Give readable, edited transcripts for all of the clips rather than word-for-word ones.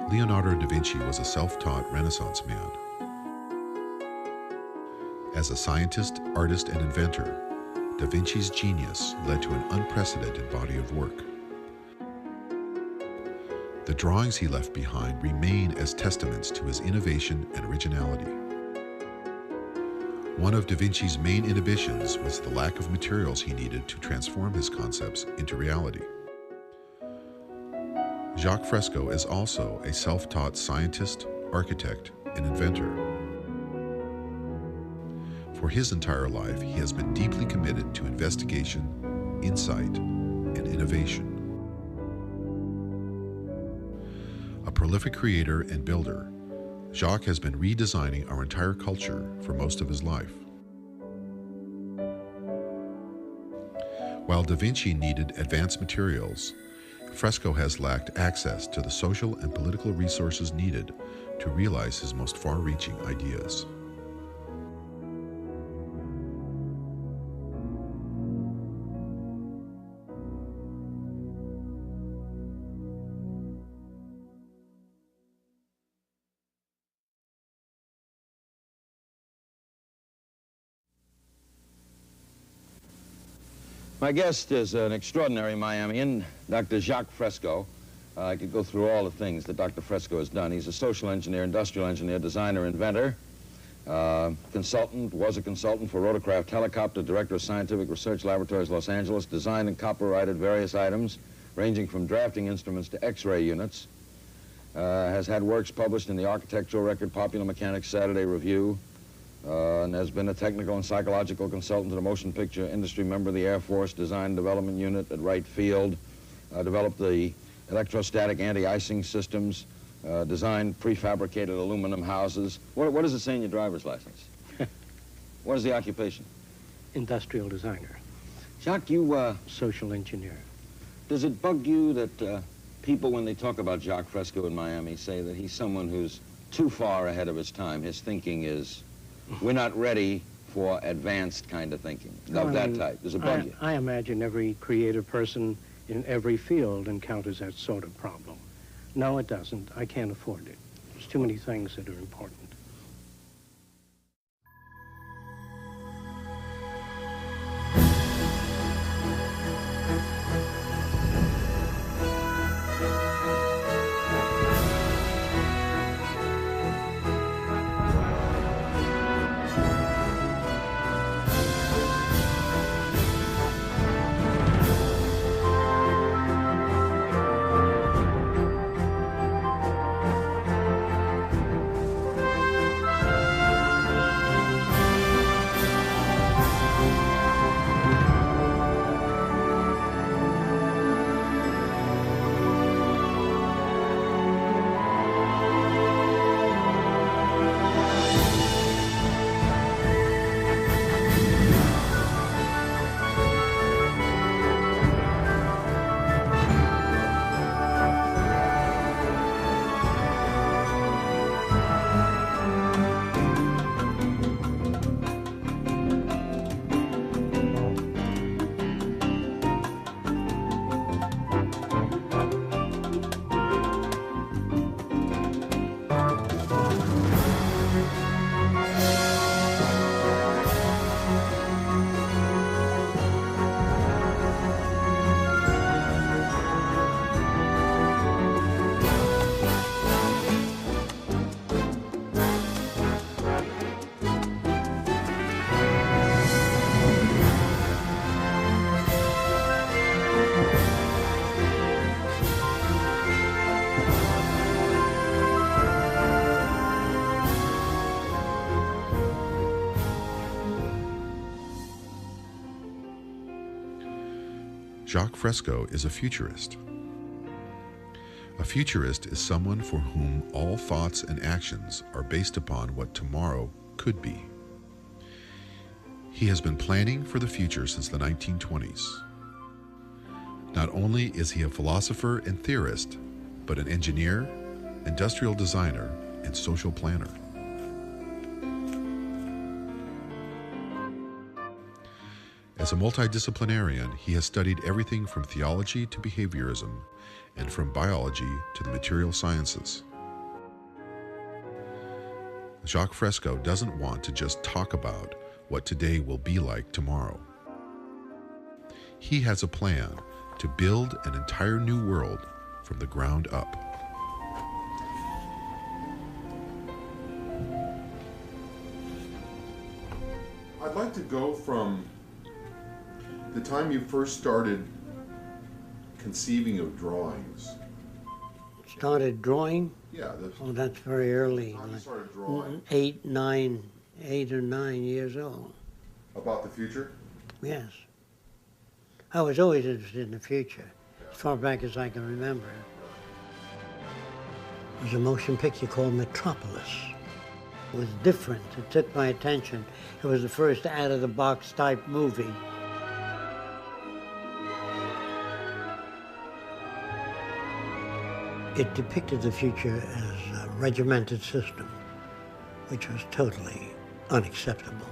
Leonardo da Vinci was a self-taught Renaissance man. As a scientist, artist, and inventor, Da Vinci's genius led to an unprecedented body of work. The drawings he left behind remain as testaments to his innovation and originality. One of Da Vinci's main inhibitions was the lack of materials he needed to transform his concepts into reality. Jaka Freskoa is also a self-taught scientist, architect, and inventor. For his entire life, he has been deeply committed to investigation, insight, and innovation. A prolific creator and builder, Jaka has been redesigning our entire culture for most of his life. While Da Vinci needed advanced materials, Freskoa has lacked access to the social and political resources needed to realize his most far-reaching ideas. My guest is an extraordinary Miamian, Dr. Jaka Freskoa. I could go through all the things that Dr. Freskoa has done. He's a social engineer, industrial engineer, designer, inventor, consultant, was a consultant for Rotorcraft Helicopter, director of Scientific Research Laboratories, Los Angeles, designed and copyrighted various items, ranging from drafting instruments to X-ray units. Has had works published in the Architectural Record, Popular Mechanics, Saturday Review, and has been a technical and psychological consultant to the motion picture industry, member of the Air Force Design Development Unit at Wright Field, developed the electrostatic anti-icing systems, designed prefabricated aluminum houses. What does it say in your driver's license? What is the occupation? Industrial designer. Jacques, you... Social engineer. Does it bug you that people, when they talk about Jaka Freskoa in Miami, say that he's someone who's too far ahead of his time? His thinking is... We're not ready for advanced kind of thinking, of that type. Does it bug you? I imagine every creative person in every field encounters that sort of problem. No, it doesn't. I can't afford it. There's too many things that are important. Jaka Freskoa is a futurist. A futurist is someone for whom all thoughts and actions are based upon what tomorrow could be. He has been planning for the future since the 1920s. Not only is he a philosopher and theorist, but an engineer, industrial designer, and social planner. As a multidisciplinarian, he has studied everything from theology to behaviorism, and from biology to the material sciences. Jacques Fresco doesn't want to just talk about what today will be like tomorrow. He has a plan to build an entire new world from the ground up. I'd like to go from the time you first started conceiving of drawings. Started drawing? Yeah. Oh, that's very early. Time you started drawing. 8 or 9 years old. About the future? Yes. I was always interested in the future, as far back as I can remember. There was a motion picture called Metropolis. It was different. It took my attention. It was the first out-of-the-box type movie. It depicted the future as a regimented system, which was totally unacceptable.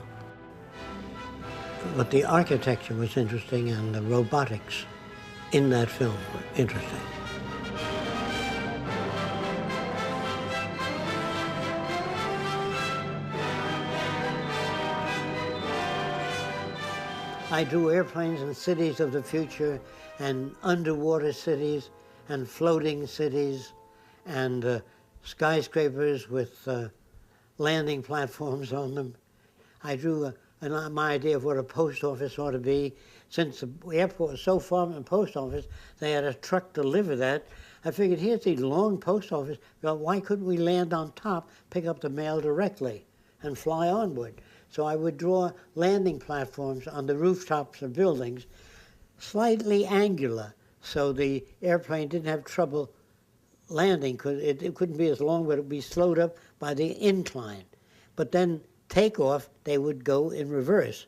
But the architecture was interesting and the robotics in that film were interesting. I drew airplanes in cities of the future and underwater cities and floating cities and skyscrapers with landing platforms on them. I drew my idea of what a post office ought to be. Since the airport was so far from the post office, they had a truck to deliver that. I figured, here's the long post office, but why couldn't we land on top, pick up the mail directly, and fly onward? So I would draw landing platforms on the rooftops of buildings, slightly angular, so the airplane didn't have trouble landing, because it couldn't be as long, but it would be slowed up by the incline. But then takeoff, they would go in reverse.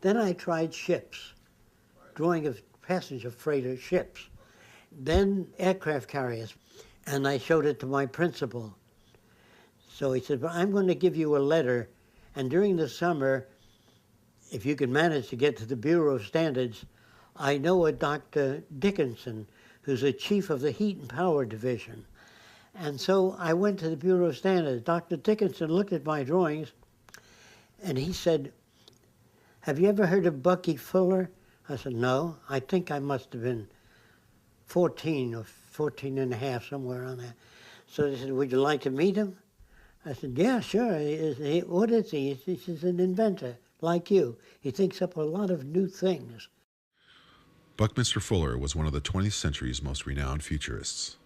Then I tried ships, drawing of passenger freighter ships. Then aircraft carriers, and I showed it to my principal. So he said, well, I'm going to give you a letter, and during the summer, if you can manage to get to the Bureau of Standards, I know a Dr. Dickinson, who's the chief of the Heat and Power Division. And so I went to the Bureau of Standards. Dr. Dickinson looked at my drawings, and he said, have you ever heard of Bucky Fuller? I said, no. I think I must have been 14 or 14 and a half, somewhere on there. So they said, would you like to meet him? I said, yeah, sure. What is he? He's an inventor, like you. He thinks up a lot of new things. Buckminster Fuller was one of the 20th century's most renowned futurists.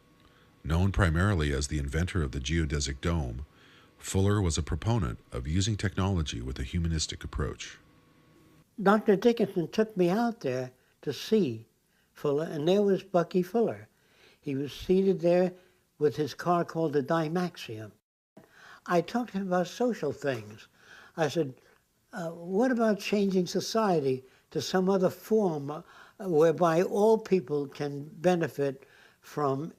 Known primarily as the inventor of the geodesic dome, Fuller was a proponent of using technology with a humanistic approach. Dr. Dickinson took me out there to see Fuller, and there was Bucky Fuller. He was seated there with his car called the Dymaxium. I talked to him about social things. I said, what about changing society to some other form whereby all people can benefit from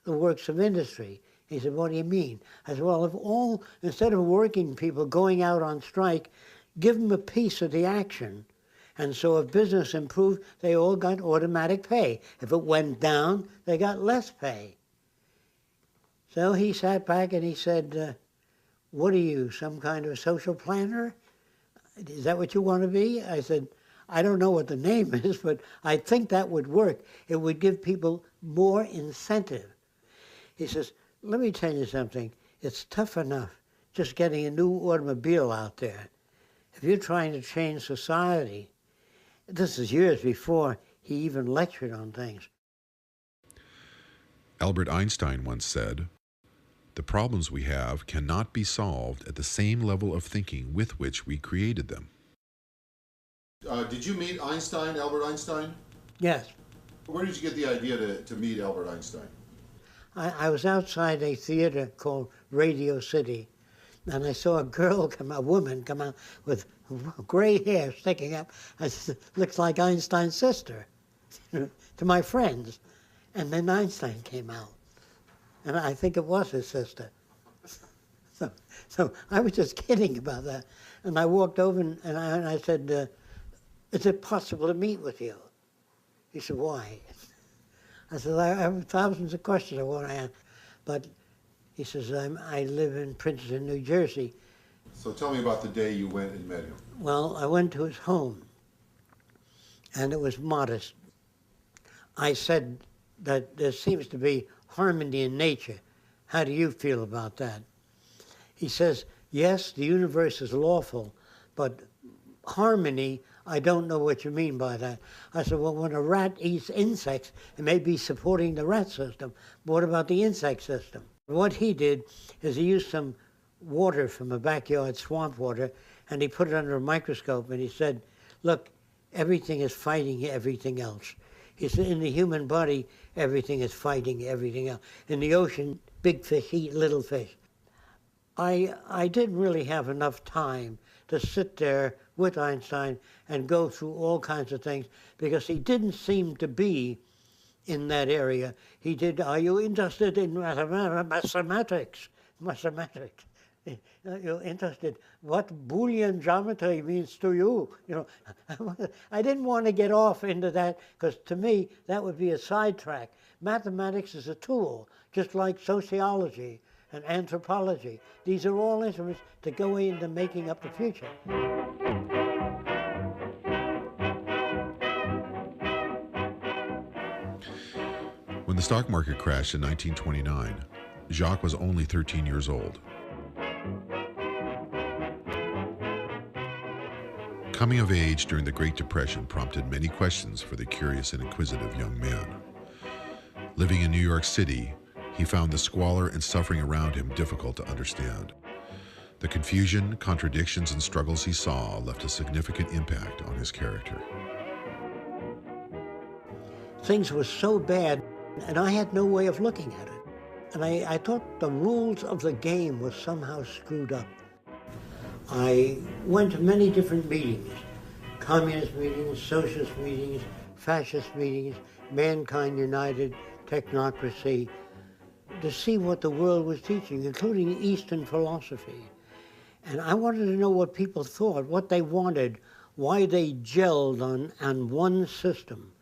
the works of industry? He said, what do you mean? I said, well, instead of working people going out on strike, give them a piece of the action. And so if business improved, they all got automatic pay. If it went down, they got less pay. So he sat back and he said, what are you, some kind of social planner? Is that what you want to be? I said, I don't know what the name is, but I think that would work. It would give people more incentive. He says, let me tell you something. It's tough enough just getting a new automobile out there. If you're trying to change society, this is years before he even lectured on things. Albert Einstein once said, the problems we have cannot be solved at the same level of thinking with which we created them. Did you meet Einstein, Albert Einstein? Yes. Where did you get the idea to meet Albert Einstein? I was outside a theater called Radio City, and I saw a woman come out with gray hair sticking up. I said, looks like Einstein's sister, to my friends. And then Einstein came out, and I think it was his sister. So I was just kidding about that. And I walked over and I said, is it possible to meet with you? He said, why? I said, I have thousands of questions I want to ask, but He says, I live in Princeton, New Jersey. So tell me about the day you went and met him. Well, I went to his home, and it was modest. I said that there seems to be harmony in nature. How do you feel about that? He says, yes, the universe is lawful, but harmony, I don't know what you mean by that. I said, well, when a rat eats insects, it may be supporting the rat system. But what about the insect system? What he did is he used some water from a backyard, swamp water, and he put it under a microscope, and he said, look, everything is fighting everything else. He said, in the human body, everything is fighting everything else. In the ocean, big fish eat little fish. I didn't really have enough time to sit there with Einstein and go through all kinds of things, because he didn't seem to be in that area. He did, are you interested in mathematics? Mathematics. You're interested, what Boolean geometry means to you. You know, I didn't want to get off into that, because to me, that would be a sidetrack. Mathematics is a tool, just like sociology and anthropology. These are all instruments to go into making up the future. When the stock market crashed in 1929, Jacques was only 13 years old. Coming of age during the Great Depression prompted many questions for the curious and inquisitive young man. Living in New York City, he found the squalor and suffering around him difficult to understand. The confusion, contradictions, and struggles he saw left a significant impact on his character. Things were so bad, and I had no way of looking at it. And I thought the rules of the game were somehow screwed up. I went to many different meetings, communist meetings, socialist meetings, fascist meetings, Mankind United, technocracy, to see what the world was teaching, including Eastern philosophy. And I wanted to know what people thought, what they wanted, why they gelled on one system.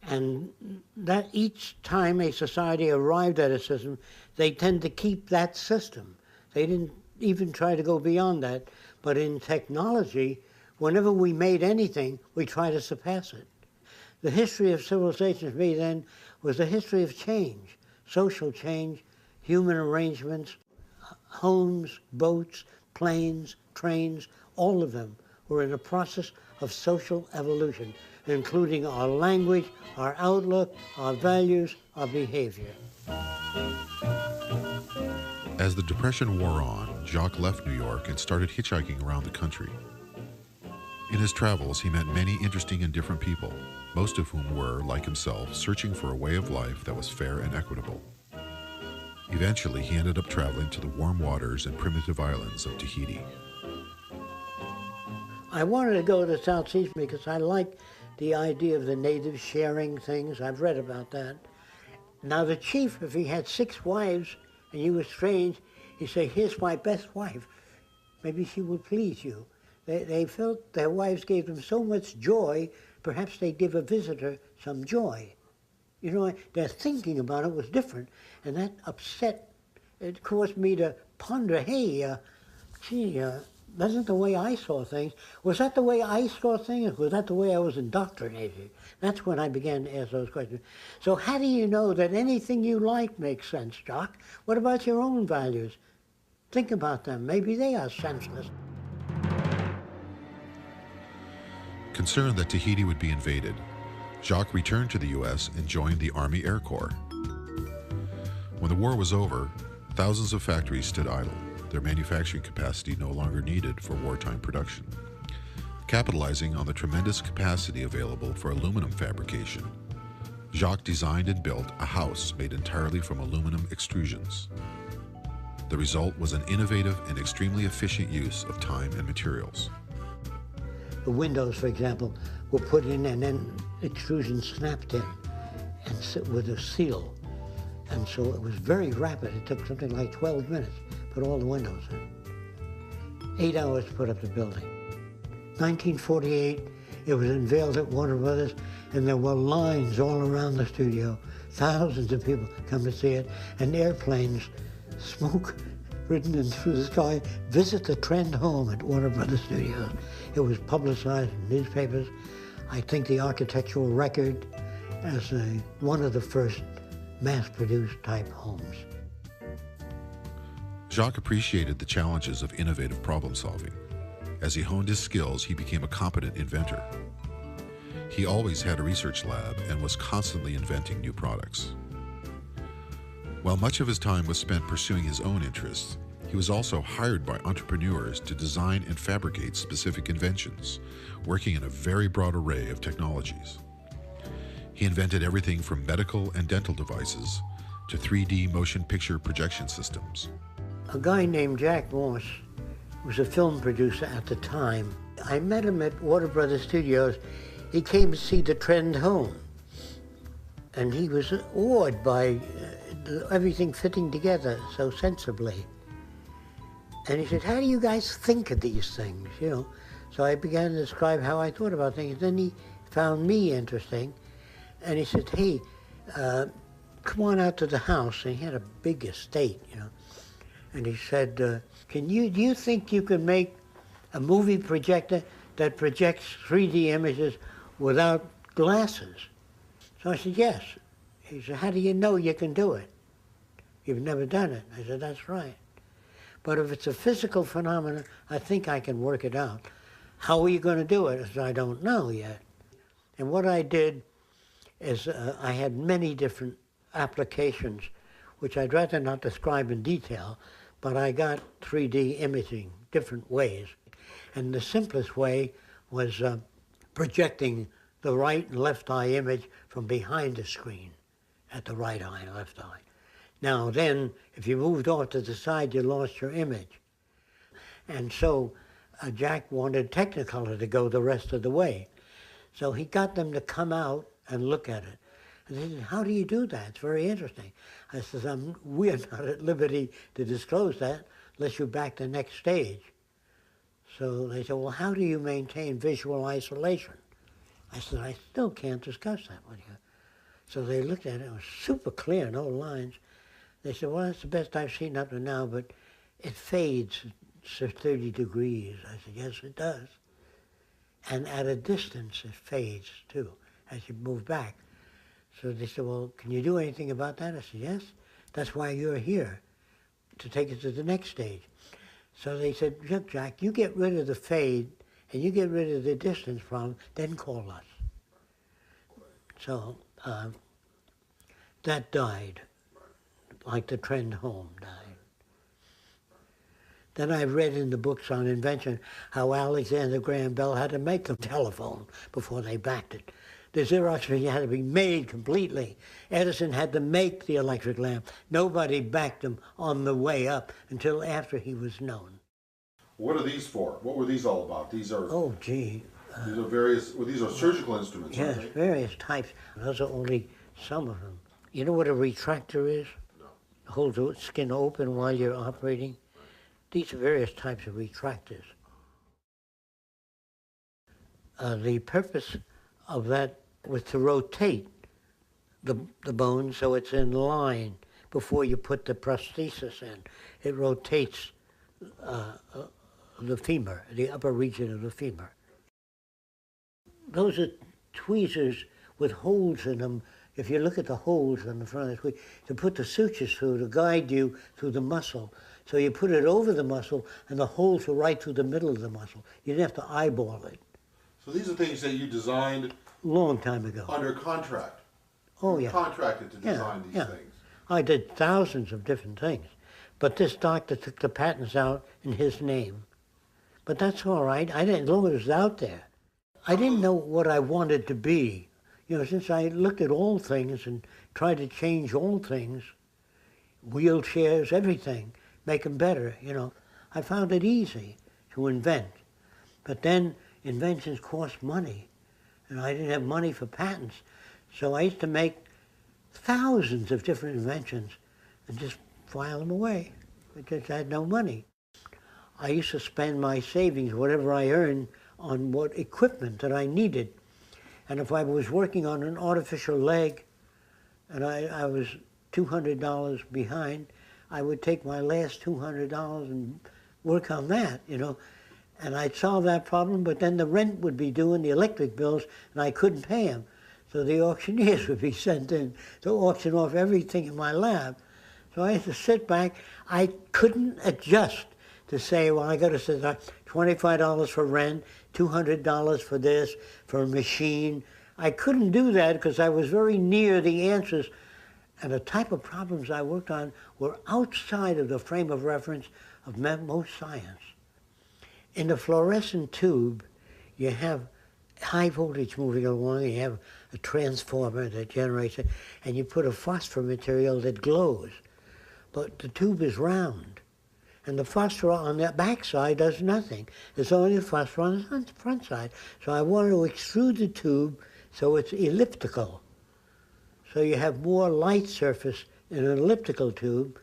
And that each time a society arrived at a system, they tend to keep that system. They didn't even try to go beyond that. But in technology, whenever we made anything, we try to surpass it. The history of civilization for me then was a history of change, social change, human arrangements, homes, boats, planes, trains, all of them were in a process of social evolution, including our language, our outlook, our values, our behavior. As the Depression wore on, Jacques left New York and started hitchhiking around the country. In his travels, he met many interesting and different people, most of whom were, like himself, searching for a way of life that was fair and equitable. Eventually, he ended up traveling to the warm waters and primitive islands of Tahiti. I wanted to go to the South Seas because I like the idea of the natives sharing things. I've read about that. Now the chief, if he had 6 wives and you were strange, he'd say, here's my best wife. Maybe she will please you. They felt their wives gave them so much joy, perhaps they'd give a visitor some joy. You know, their thinking about it was different, and that upset, it caused me to ponder, hey, that's the way I saw things. Was that the way I saw things? Was that the way I was indoctrinated? That's when I began to ask those questions. So how do you know that anything you like makes sense, Jock? What about your own values? Think about them. Maybe they are senseless. Concerned that Tahiti would be invaded, Jacques returned to the U.S. and joined the Army Air Corps. When the war was over, thousands of factories stood idle, their manufacturing capacity no longer needed for wartime production. Capitalizing on the tremendous capacity available for aluminum fabrication, Jacques designed and built a house made entirely from aluminum extrusions. The result was an innovative and extremely efficient use of time and materials. The windows, for example, were put in and then extrusion snapped in and with a seal. And so it was very rapid. It took something like 12 minutes to put all the windows in. 8 hours to put up the building. 1948, it was unveiled at Warner Brothers, and there were lines all around the studio. Thousands of people come to see it, and airplanes smoke written in through the sky, visit the Trend home at Warner Brothers Studios. It was publicized in newspapers. I think the Architectural Record as one of the first mass-produced type homes. Jacques appreciated the challenges of innovative problem solving. As he honed his skills, he became a competent inventor. He always had a research lab and was constantly inventing new products. While much of his time was spent pursuing his own interests, he was also hired by entrepreneurs to design and fabricate specific inventions, working in a very broad array of technologies. He invented everything from medical and dental devices to 3D motion picture projection systems. A guy named Jack Morse was a film producer at the time. I met him at Warner Brothers Studios. He came to see the Trend home, and he was awed by everything fitting together so sensibly. And he said, "How do you guys think of these things?" You know. So I began to describe how I thought about things. Then he found me interesting, and he said, "Hey, come on out to the house." And he had a big estate, you know. And he said, do you think you can make a movie projector that projects 3D images without glasses? So I said, yes. He said, how do you know you can do it? You've never done it. I said, that's right. But if it's a physical phenomenon, I think I can work it out. How are you going to do it? I said, I don't know yet. And what I did is I had many different applications, which I'd rather not describe in detail, but I got 3D imaging different ways. And the simplest way was projecting the right and left eye image from behind the screen at the right eye and left eye. Now then, if you moved off to the side, you lost your image. And so Jack wanted Technicolor to go the rest of the way. So he got them to come out and look at it. And they said, how do you do that? It's very interesting. I said, we're not at liberty to disclose that unless you're back the next stage. So they said, well, how do you maintain visual isolation? I said, I still can't discuss that with you. So they looked at it. It was super clear, no lines. They said, well, that's the best I've seen up to now, but it fades to 30 degrees. I said, yes, it does. And at a distance, it fades, too, as you move back. So they said, well, can you do anything about that? I said, yes. That's why you're here, to take it to the next stage. So they said, look, Jack, you get rid of the fade and you get rid of the distance problem, then call us. So that died, like the Trend home died. Then I read in the books on invention how Alexander Graham Bell had to make the telephone before they backed it. The Xerox machine had to be made completely. Edison had to make the electric lamp. Nobody backed him on the way up until after he was known. What are these for? What were these all about? These are... Oh, gee. These are various... Well, these are surgical instruments, yes, aren't they? various types. Those are only some of them. You know what a retractor is? No. Hold the skin open while you're operating. These are various types of retractors. The purpose of that was to rotate the bone so it's in line before you put the prosthesis in. It rotates the femur, the upper region of the femur. Those are tweezers with holes in them. If you look at the holes on the front of the tweezer, to put the sutures through, to guide you through the muscle. So you put it over the muscle, and the holes are right through the middle of the muscle. You didn't have to eyeball it. So these are things that you designed... Long time ago. Under contract. Oh, yeah. Contracted to design these things. I did thousands of different things. But this doctor took the patents out in his name. But that's all right. I didn't, as long as it was out there. I didn't know what I wanted to be. You know, since I looked at all things and tried to change all things, wheelchairs, everything, make them better, you know, I found it easy to invent. But then inventions cost money, and I didn't have money for patents. So I used to make thousands of different inventions and just file them away because I had no money. I used to spend my savings, whatever I earned, on what equipment that I needed. And if I was working on an artificial leg and I was $200 behind, I would take my last $200 and work on that, you know. And I'd solve that problem, but then the rent would be due and the electric bills, and I couldn't pay them. So the auctioneers would be sent in to auction off everything in my lab. So I had to sit back. I couldn't adjust to say, well, I got to sit down, $25 for rent, $200 for this, for a machine. I couldn't do that because I was very near the answers. And the type of problems I worked on were outside of the frame of reference of most science. In the fluorescent tube, you have high voltage moving along, you have a transformer that generates it, and you put a phosphor material that glows. But the tube is round, and the phosphor on the back side does nothing. There's only the phosphor on the front side. So I wanted to extrude the tube so it's elliptical. So you have more light surface in an elliptical tube.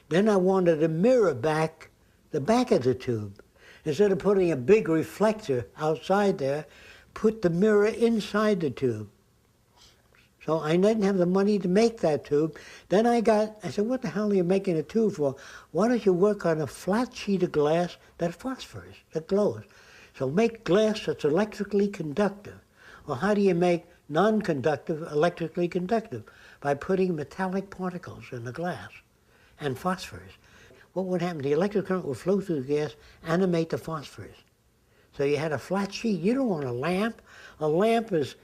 Then I wanted to mirror back the back of the tube. Instead of putting a big reflector outside there, put the mirror inside the tube. So I didn't have the money to make that tube. Then I said, what the hell are you making a tube for? Why don't you work on a flat sheet of glass that phosphors, that glows? So make glass that's electrically conductive. Well, how do you make non-conductive electrically conductive? By putting metallic particles in the glass and phosphors. What would happen? The electric current would flow through the gas, animate the phosphors. So you had a flat sheet. You don't want a lamp. A lamp is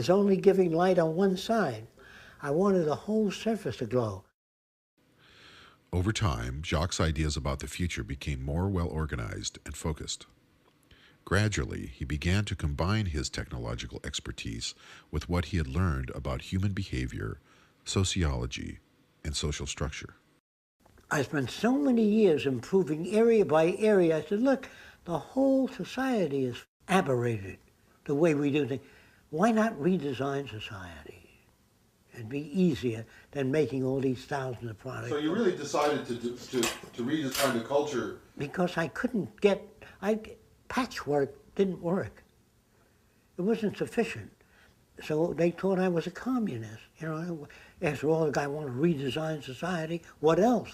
only giving light on one side. I wanted the whole surface to glow. Over time, Jacques' ideas about the future became more well-organized and focused. Gradually, he began to combine his technological expertise with what he had learned about human behavior, sociology, and social structure. I spent so many years improving area by area. I said, look, the whole society is aberrated, the way we do things. Why not redesign society? It'd be easier than making all these thousands of products. So you really decided to redesign the culture? Because I couldn't patchwork didn't work. It wasn't sufficient. So they thought I was a communist. You know, after all, the guy wanted to redesign society. What else?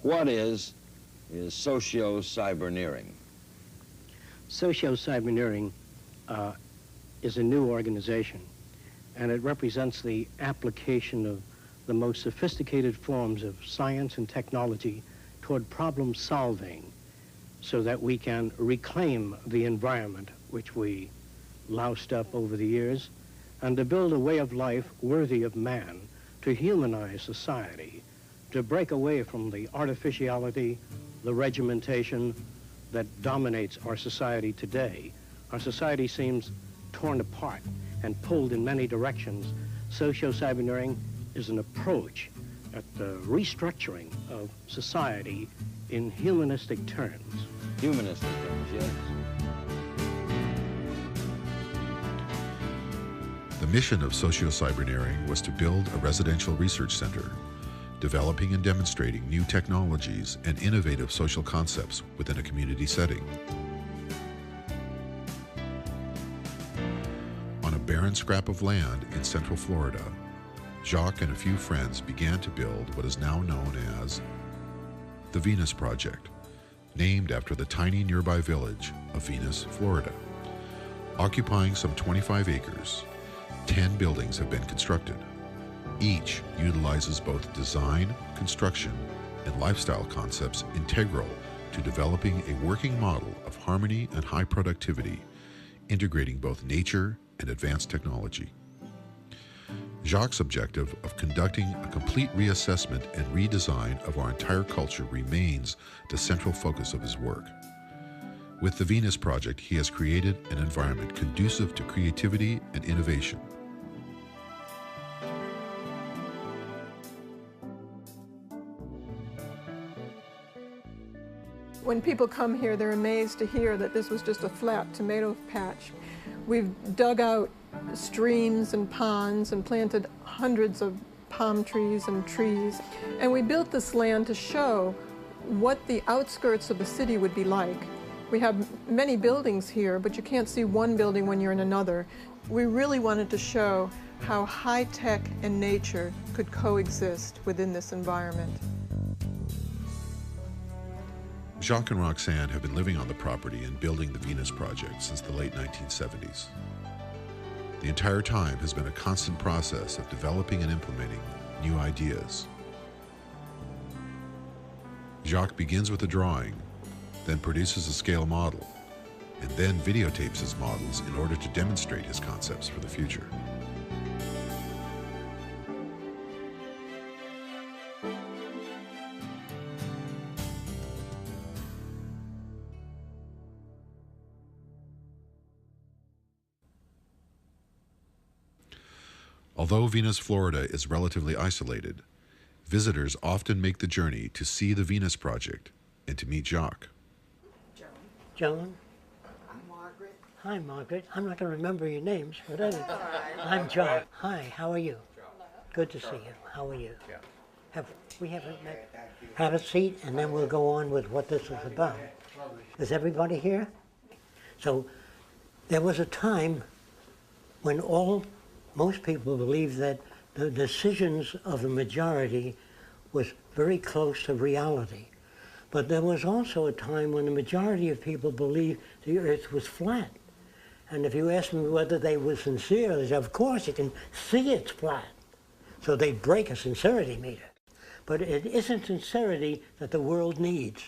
What is socio-cyberneering? Socio-cyberneering is a new organization, and it represents the application of the most sophisticated forms of science and technology toward problem solving so that we can reclaim the environment which we loused up over the years, and to build a way of life worthy of man, to humanize society, to break away from the artificiality, the regimentation that dominates our society today. Our society seems torn apart and pulled in many directions. Socio-cyberneering is an approach at the restructuring of society in humanistic terms. Humanistic terms, yes. The mission of socio-cyberneering was to build a residential research center, developing and demonstrating new technologies and innovative social concepts within a community setting. On a barren scrap of land in central Florida, Jacques and a few friends began to build what is now known as the Venus Project, named after the tiny nearby village of Venus, Florida. Occupying some 25 acres, 10 buildings have been constructed. Each utilizes both design, construction, and lifestyle concepts integral to developing a working model of harmony and high productivity, integrating both nature and advanced technology. Jacques' objective of conducting a complete reassessment and redesign of our entire culture remains the central focus of his work. With the Venus Project, he has created an environment conducive to creativity and innovation. When people come here, they're amazed to hear that this was just a flat tomato patch. We've dug out streams and ponds and planted hundreds of palm trees and trees. And we built this land to show what the outskirts of the city would be like. We have many buildings here, but you can't see one building when you're in another. We really wanted to show how high tech and nature could coexist within this environment. Jacques and Roxanne have been living on the property and building the Venus project since the late 1970s. The entire time has been a constant process of developing and implementing new ideas. Jacques begins with a drawing, then produces a scale model, and then videotapes his models in order to demonstrate his concepts for the future. Although Venus, Florida is relatively isolated, visitors often make the journey to see the Venus project and to meet Jacques. Joan? I'm Margaret. Hi, Margaret. I'm not going to remember your names, but anyway. I'm John. Hi, how are you? Good to see you. How are you? We haven't met. Have a seat, and then we'll go on with what this is about. Is everybody here? So there was a time when most people believed that the decisions of the majority was very close to reality. But there was also a time when the majority of people believed the earth was flat. And if you ask me whether they were sincere, they said, of course, you can see it's flat. So they'd break a sincerity meter. But it isn't sincerity that the world needs.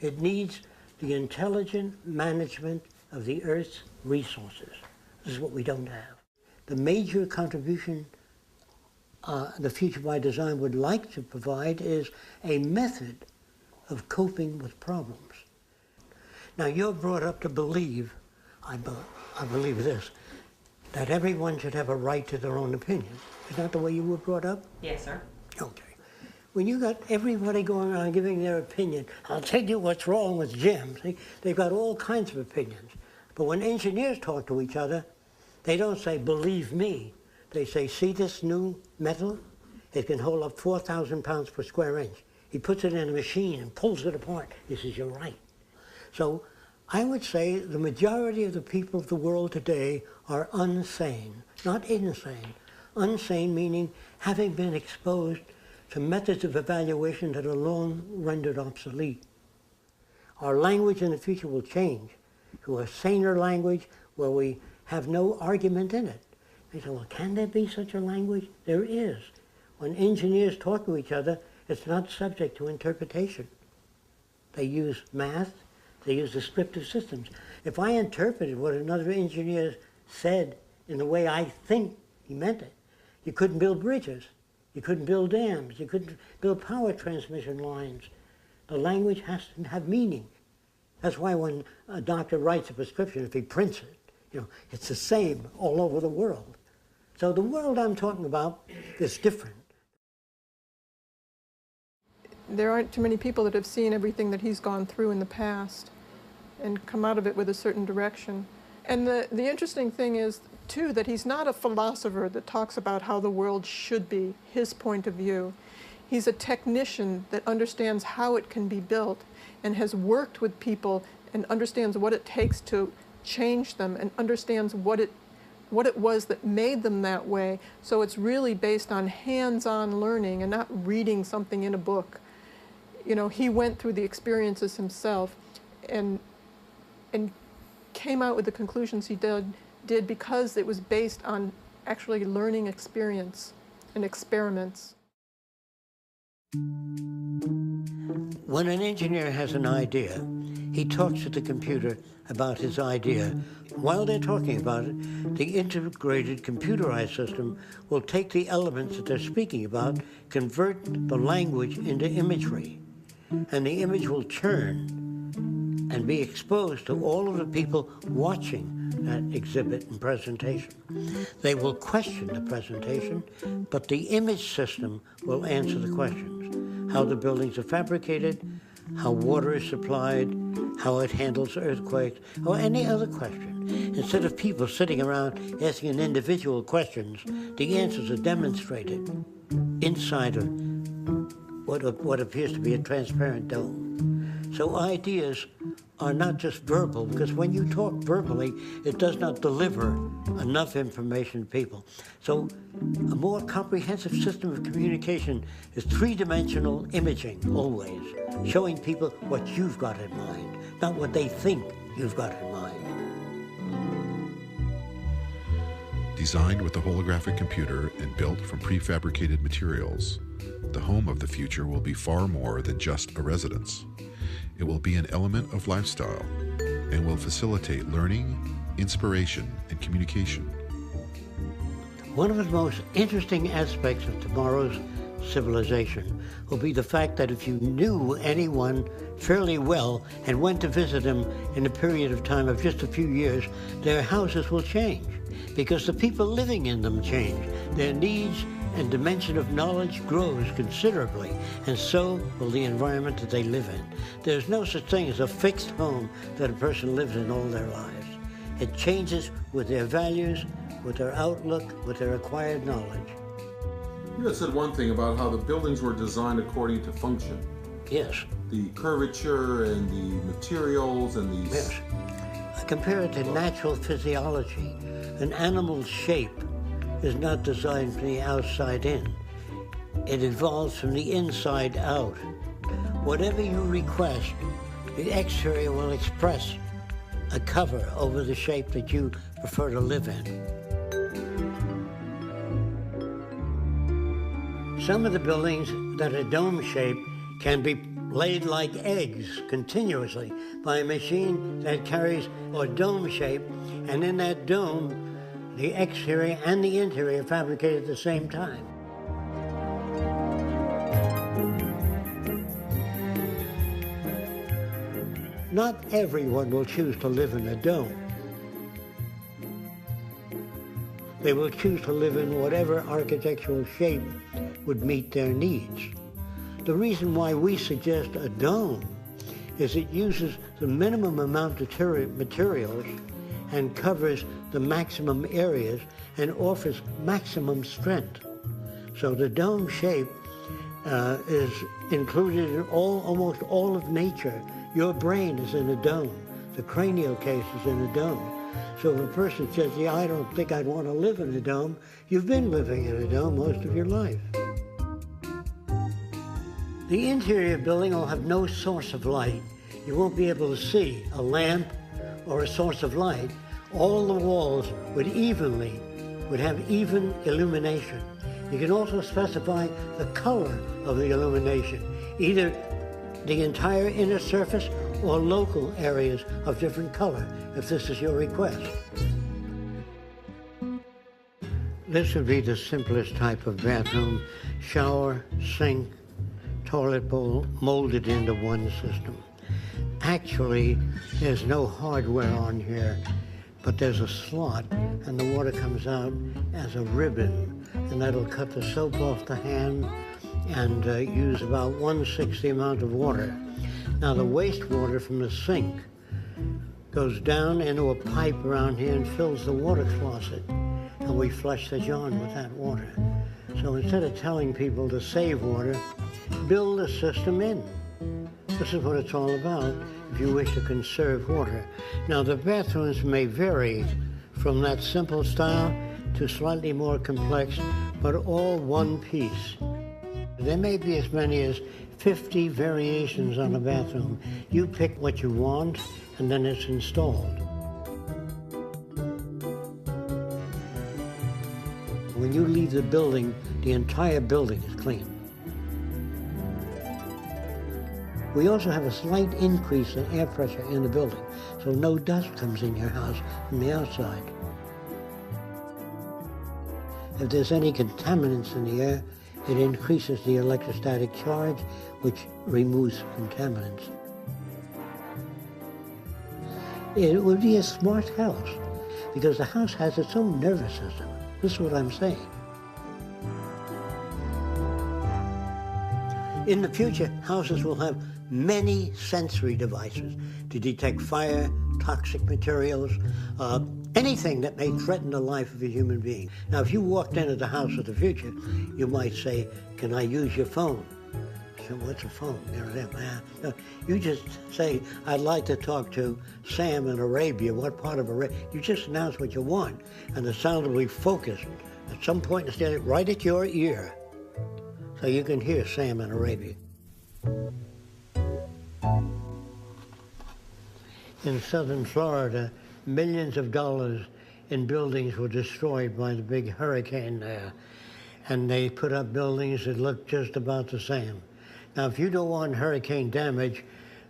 It needs the intelligent management of the earth's resources. This is what we don't have. The major contribution the Future by Design would like to provide is a method of coping with problems. Now, you're brought up to believe, I believe this, that everyone should have a right to their own opinion. Is that the way you were brought up? Yes, sir. Okay. When you got everybody going around giving their opinion, I'll tell you what's wrong with Jim. See, they've got all kinds of opinions. But when engineers talk to each other, they don't say, believe me. They say, see this new metal? It can hold up 4,000 pounds per square inch. He puts it in a machine and pulls it apart. He says, you're right. So I would say the majority of the people of the world today are unsane, not insane. Unsane meaning having been exposed to methods of evaluation that are long rendered obsolete. Our language in the future will change to a saner language where we have no argument in it. They say, well, can there be such a language? There is. When engineers talk to each other, it's not subject to interpretation. They use math, they use descriptive systems. If I interpreted what another engineer said in the way I think he meant it, you couldn't build bridges, you couldn't build dams, you couldn't build power transmission lines. The language has to have meaning. That's why when a doctor writes a prescription, if he prints it, it's the same all over the world. So the world I'm talking about is different. There aren't too many people that have seen everything that he's gone through in the past and come out of it with a certain direction. And the interesting thing is, too, that he's not a philosopher that talks about how the world should be, his point of view. He's a technician that understands how it can be built and has worked with people and understands what it takes to change them and understands what it was that made them that way. So it's really based on hands-on learning and not reading something in a book. He went through the experiences himself and came out with the conclusions he did because it was based on actually learning experience and experiments. When an engineer has an idea, he talks to the computer about his idea. While they're talking about it, the integrated computerized system will take the elements that they're speaking about, convert the language into imagery, and the image will turn and be exposed to all of the people watching that exhibit and presentation. They will question the presentation, but the image system will answer the questions. How the buildings are fabricated, how water is supplied, how it handles earthquakes, or any other question. Instead of people sitting around asking individual questions, the answers are demonstrated inside of what appears to be a transparent dome. So ideas are not just verbal, because when you talk verbally, it does not deliver enough information to people. So a more comprehensive system of communication is three-dimensional imaging, always, showing people what you've got in mind, not what they think you've got in mind. Designed with a holographic computer and built from prefabricated materials, the home of the future will be far more than just a residence. It will be an element of lifestyle and will facilitate learning, inspiration, and communication. One of the most interesting aspects of tomorrow's civilization will be the fact that if you knew anyone fairly well and went to visit them in a period of time of just a few years, their houses will change because the people living in them change. Their needs and dimension of knowledge grows considerably, and so will the environment that they live in. There's no such thing as a fixed home that a person lives in all their lives. It changes with their values, with their outlook, with their acquired knowledge. You had said one thing about how the buildings were designed according to function. Yes. The curvature and the materials and these... Yes. I compare it to natural physiology. An animal's shape is not designed from the outside in. It evolves from the inside out. Whatever you request, the exterior will express a cover over the shape that you prefer to live in. Some of the buildings that are dome-shaped can be laid like eggs continuously by a machine that carries a dome shape, and in that dome, the exterior and the interior fabricated at the same time. Not everyone will choose to live in a dome. They will choose to live in whatever architectural shape would meet their needs. The reason why we suggest a dome is it uses the minimum amount of materials and covers the maximum areas and offers maximum strength. So the dome shape is included in almost all of nature. Your brain is in a dome. The cranial case is in a dome. So if a person says, yeah, I don't think I'd want to live in a dome, you've been living in a dome most of your life. The interior building will have no source of light. You won't be able to see a lamp or a source of light. All the walls would have even illumination. You can also specify the color of the illumination, either the entire inner surface or local areas of different color, if this is your request. This would be the simplest type of bathroom: shower, sink, toilet bowl molded into one system. Actually, there's no hardware on here, but there's a slot and the water comes out as a ribbon, and that'll cut the soap off the hand and use about 1/6 the amount of water. Now the wastewater from the sink goes down into a pipe around here and fills the water closet, and we flush the john with that water. So instead of telling people to save water, build a system in. This is what it's all about if you wish to conserve water. Now the bathrooms may vary from that simple style to slightly more complex, but all one piece. There may be as many as 50 variations on a bathroom. You pick what you want, and then it's installed. When you leave the building, the entire building is clean. We also have a slight increase in air pressure in the building, so no dust comes in your house from the outside. If there's any contaminants in the air, it increases the electrostatic charge, which removes contaminants. It would be a smart house, because the house has its own nervous system. This is what I'm saying. In the future, houses will have many sensory devices to detect fire, toxic materials, anything that may threaten the life of a human being. Now, if you walked into the house of the future, you might say, can I use your phone? what's a phone? You just say, I'd like to talk to Sam in Arabia. What part of Arabia? You just announce what you want, and the sound will be focused at some point instead, right at your ear, so you can hear Sam in Arabia. In southern Florida, millions of dollars in buildings were destroyed by the big hurricane there. And they put up buildings that look just about the same. Now, if you don't want hurricane damage,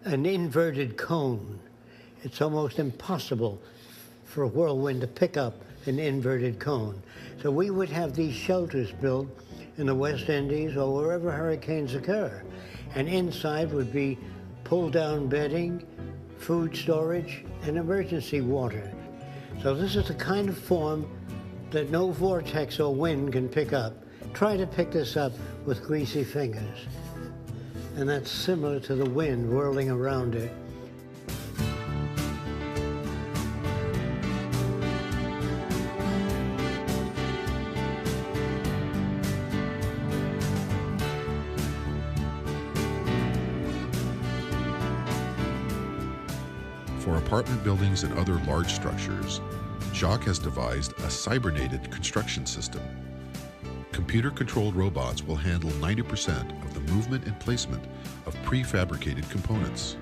an inverted cone, it's almost impossible for a whirlwind to pick up an inverted cone. So we would have these shelters built in the West Indies or wherever hurricanes occur. And inside would be pull-down bedding, food storage, and emergency water. So this is the kind of form that no vortex or wind can pick up. Try to pick this up with greasy fingers. And that's similar to the wind whirling around it. For apartment buildings and other large structures, Jacques has devised a cybernated construction system. Computer-controlled robots will handle 90% of the movement and placement of prefabricated components.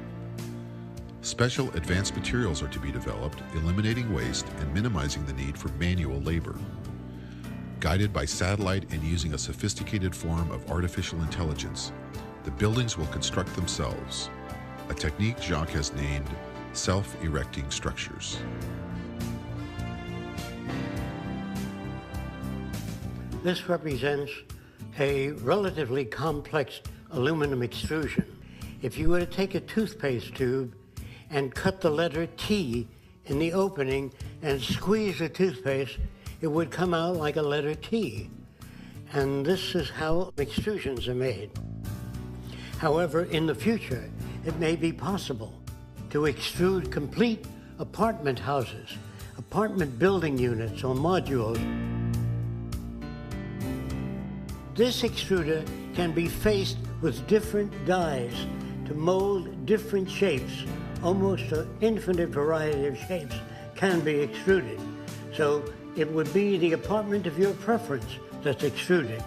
Special advanced materials are to be developed, eliminating waste and minimizing the need for manual labor. Guided by satellite and using a sophisticated form of artificial intelligence, the buildings will construct themselves, a technique Jacques has named self-erecting structures. This represents a relatively complex aluminum extrusion. If you were to take a toothpaste tube and cut the letter T in the opening and squeeze the toothpaste, it would come out like a letter T. And this is how extrusions are made. However, in the future, it may be possible to extrude complete apartment houses, apartment building units or modules. This extruder can be faced with different dies to mold different shapes. Almost an infinite variety of shapes can be extruded. So it would be the apartment of your preference that's extruded.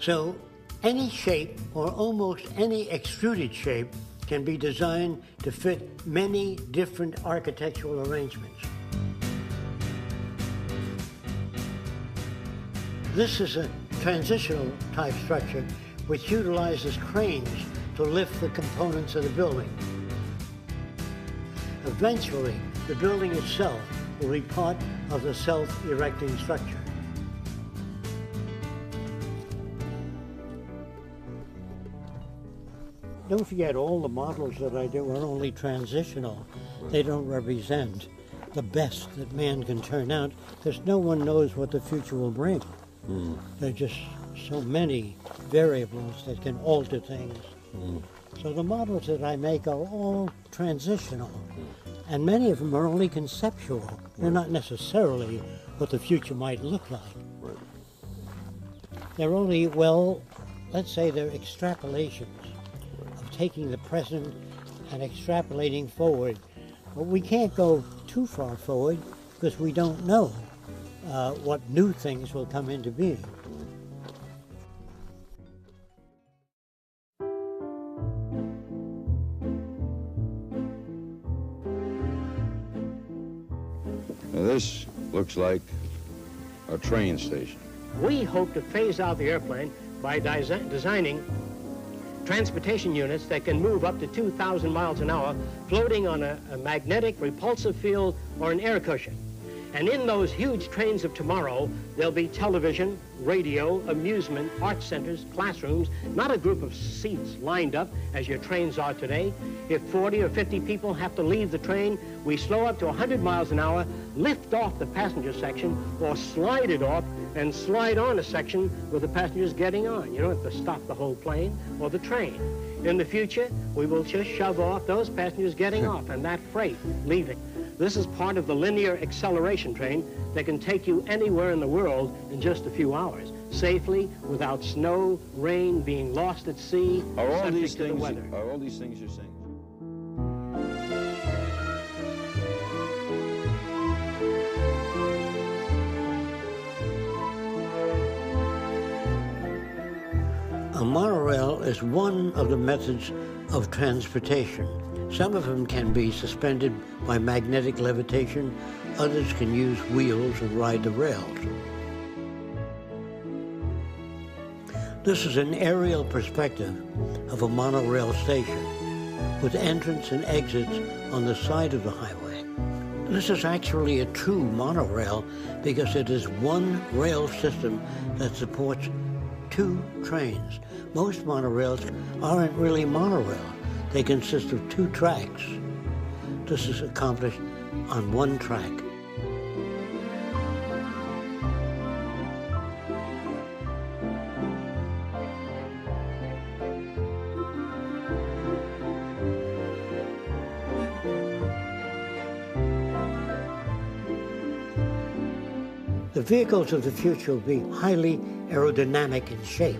So any shape or almost any extruded shape can be designed to fit many different architectural arrangements. This is a transitional type structure which utilizes cranes to lift the components of the building. Eventually, the building itself will be part of the self-erecting structure. Don't forget, all the models that I do are only transitional. They don't represent the best that man can turn out, because no one knows what the future will bring. There are just so many variables that can alter things. So the models that I make are all transitional, and many of them are only conceptual. They're not necessarily what the future might look like. They're only, well, let's say they're extrapolations of taking the present and extrapolating forward. But we can't go too far forward because we don't know what new things will come into being. Now this looks like a train station. We hope to phase out the airplane by designing transportation units that can move up to 2,000 miles an hour, floating on a magnetic repulsive field or an air cushion. And in those huge trains of tomorrow, there'll be television, radio, amusement, art centers, classrooms, not a group of seats lined up as your trains are today. If 40 or 50 people have to leave the train, we slow up to 100 miles an hour, lift off the passenger section, or slide it off and slide on a section with the passengers getting on. You don't have to stop the whole plane or the train. In the future, we will just shove off those passengers getting off and that freight leaving. This is part of the linear acceleration train that can take you anywhere in the world in just a few hours. safely, without snow, rain, being lost at sea, Are all subject these to the things? weather. Are all these things you're saying? A monorail is one of the methods of transportation. Some of them can be suspended by magnetic levitation. Others can use wheels and ride the rails. This is an aerial perspective of a monorail station with entrance and exits on the side of the highway. This is actually a true monorail because it is one rail system that supports two trains. Most monorails aren't really monorail. They consist of two tracks. This is accomplished on one track. The vehicles of the future will be highly aerodynamic in shape.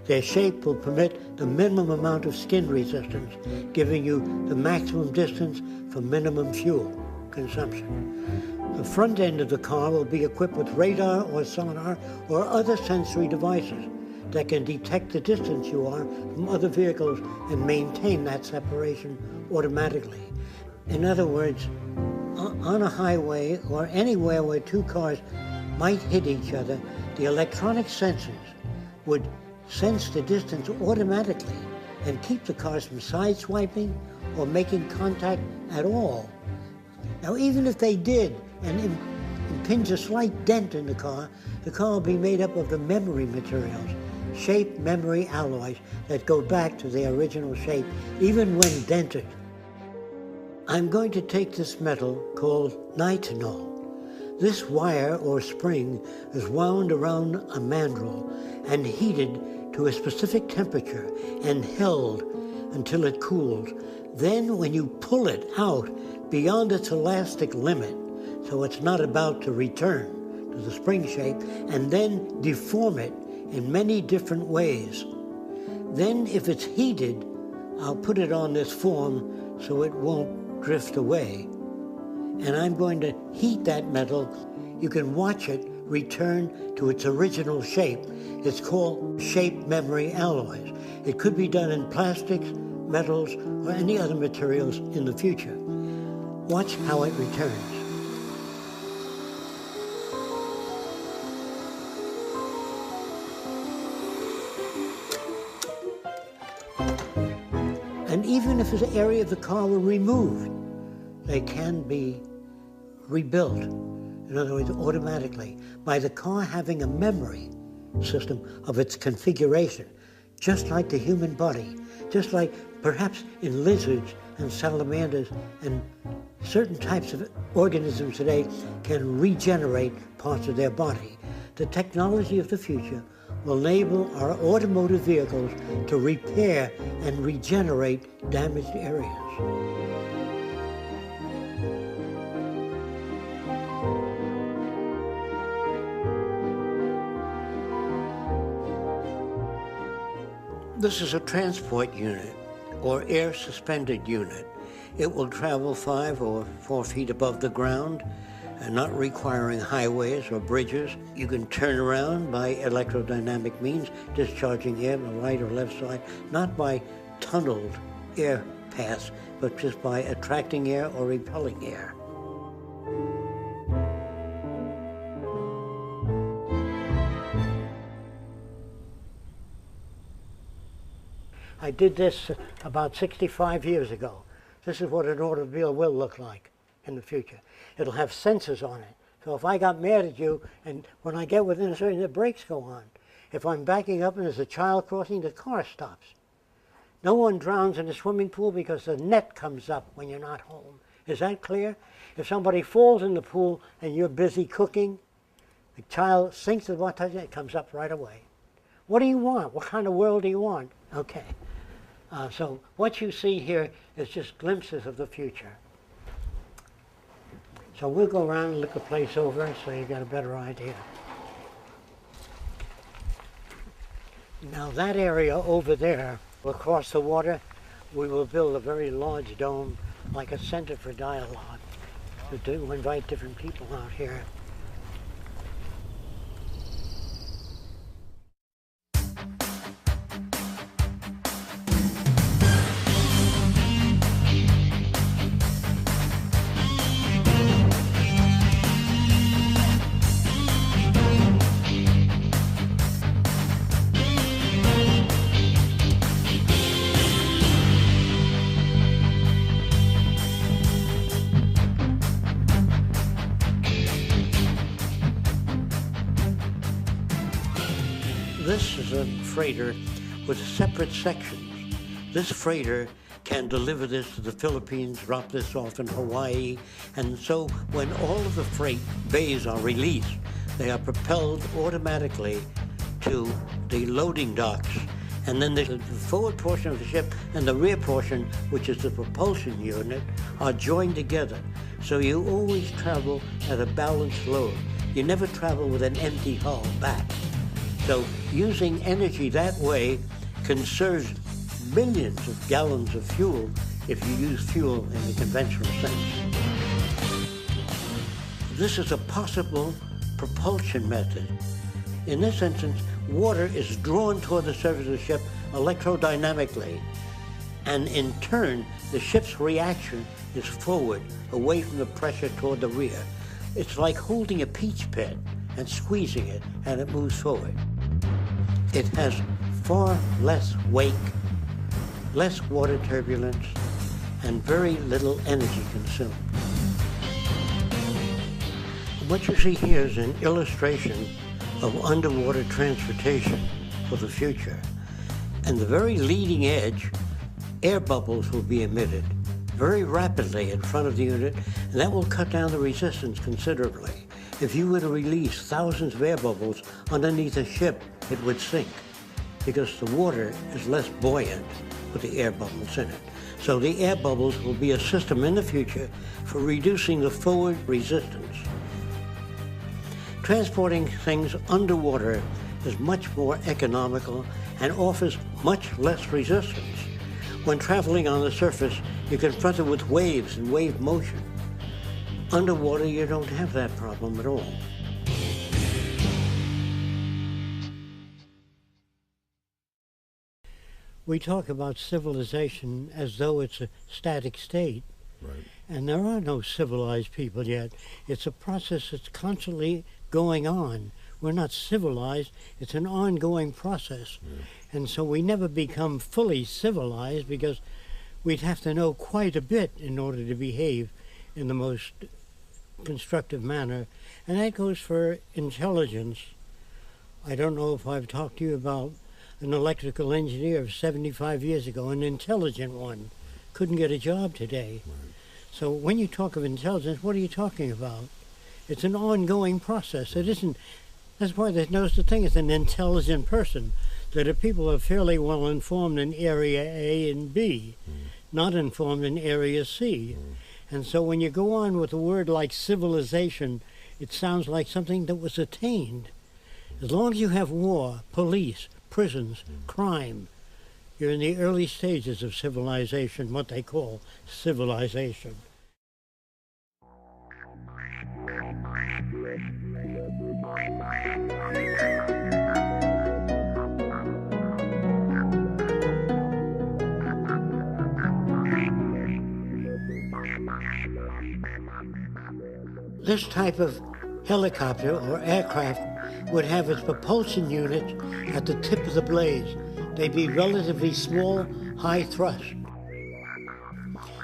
Their shape will permit the minimum amount of skin resistance, giving you the maximum distance for minimum fuel consumption. The front end of the car will be equipped with radar or sonar or other sensory devices that can detect the distance you are from other vehicles and maintain that separation automatically. In other words, on a highway or anywhere where two cars might hit each other, the electronic sensors would sense the distance automatically and keep the cars from sideswiping or making contact at all. Now, even if they did and impinge a slight dent in the car will be made up of the memory materials, shape memory alloys that go back to their original shape, even when dented. I'm going to take this metal called nitinol. This wire or spring is wound around a mandrel and heated to a specific temperature and held until it cools. Then when you pull it out beyond its elastic limit, so it's not about to return to the spring shape, and then deform it in many different ways. Then if it's heated, I'll put it on this form so it won't drift away. And I'm going to heat that metal. You can watch it return to its original shape. It's called shape memory alloys. It could be done in plastics, metals, or any other materials in the future. Watch how it returns. And even if an area of the car were removed, they can be rebuilt. In other words, automatically, by the car having a memory system of its configuration, just like the human body, just like perhaps in lizards and salamanders and certain types of organisms today can regenerate parts of their body. The technology of the future will enable our automotive vehicles to repair and regenerate damaged areas. This is a transport unit or air suspended unit. It will travel 5 or 4 feet above the ground, and not requiring highways or bridges. You can turn around by electrodynamic means, discharging air on the right or left side, not by tunneled air paths, but just by attracting air or repelling air. I did this about 65 years ago. This is what an automobile will look like in the future. It'll have sensors on it. So if I got mad at you, and when I get within a certain, the brakes go on. If I'm backing up and there's a child crossing, the car stops. No one drowns in a swimming pool because the net comes up when you're not home. Is that clear? If somebody falls in the pool and you're busy cooking, the child sinks at what time, it comes up right away. What do you want? What kind of world do you want? Okay. So what you see here is just glimpses of the future. So we'll go around and look the place over so you get a better idea. Now that area over there, across the water, we will build a very large dome, like a center for dialogue, to invite different people out here. This is a freighter with separate sections. This freighter can deliver this to the Philippines, drop this off in Hawaii, and so when all of the freight bays are released, they are propelled automatically to the loading docks. And then the forward portion of the ship and the rear portion, which is the propulsion unit, are joined together. So you always travel at a balanced load. You never travel with an empty hull back. So using energy that way conserves millions of gallons of fuel if you use fuel in the conventional sense. This is a possible propulsion method. In this instance, water is drawn toward the surface of the ship electrodynamically, and in turn, the ship's reaction is forward, away from the pressure toward the rear. It's like holding a peach pit and squeezing it, and it moves forward. It has far less wake, less water turbulence, and very little energy consumed. What you see here is an illustration of underwater transportation for the future. And the very leading edge, air bubbles will be emitted very rapidly in front of the unit, and that will cut down the resistance considerably. If you were to release thousands of air bubbles underneath a ship, it would sink because the water is less buoyant with the air bubbles in it. So the air bubbles will be a system in the future for reducing the forward resistance. Transporting things underwater is much more economical and offers much less resistance. When traveling on the surface, you're confronted with waves and wave motion. Underwater, you don't have that problem at all. We talk about civilization as though it's a static state. Right. And there are no civilized people yet. It's a process that's constantly going on. We're not civilized, it's an ongoing process. Yeah. And so we never become fully civilized because we'd have to know quite a bit in order to behave in the most constructive manner. And that goes for intelligence. I don't know if I've talked to you about an electrical engineer of 75 years ago, an intelligent one, couldn't get a job today. Right. So when you talk of intelligence, what are you talking about? It's an ongoing process. It isn't, that's why there's no such thing as an intelligent person. That if people are fairly well informed in area A and B, not informed in area C. And so when you go on with a word like civilization, it sounds like something that was attained. As long as you have war, police, prisons, crime, you're in the early stages of civilization, what they call civilization. This type of helicopter or aircraft would have its propulsion units at the tip of the blades. They'd be relatively small, high thrust.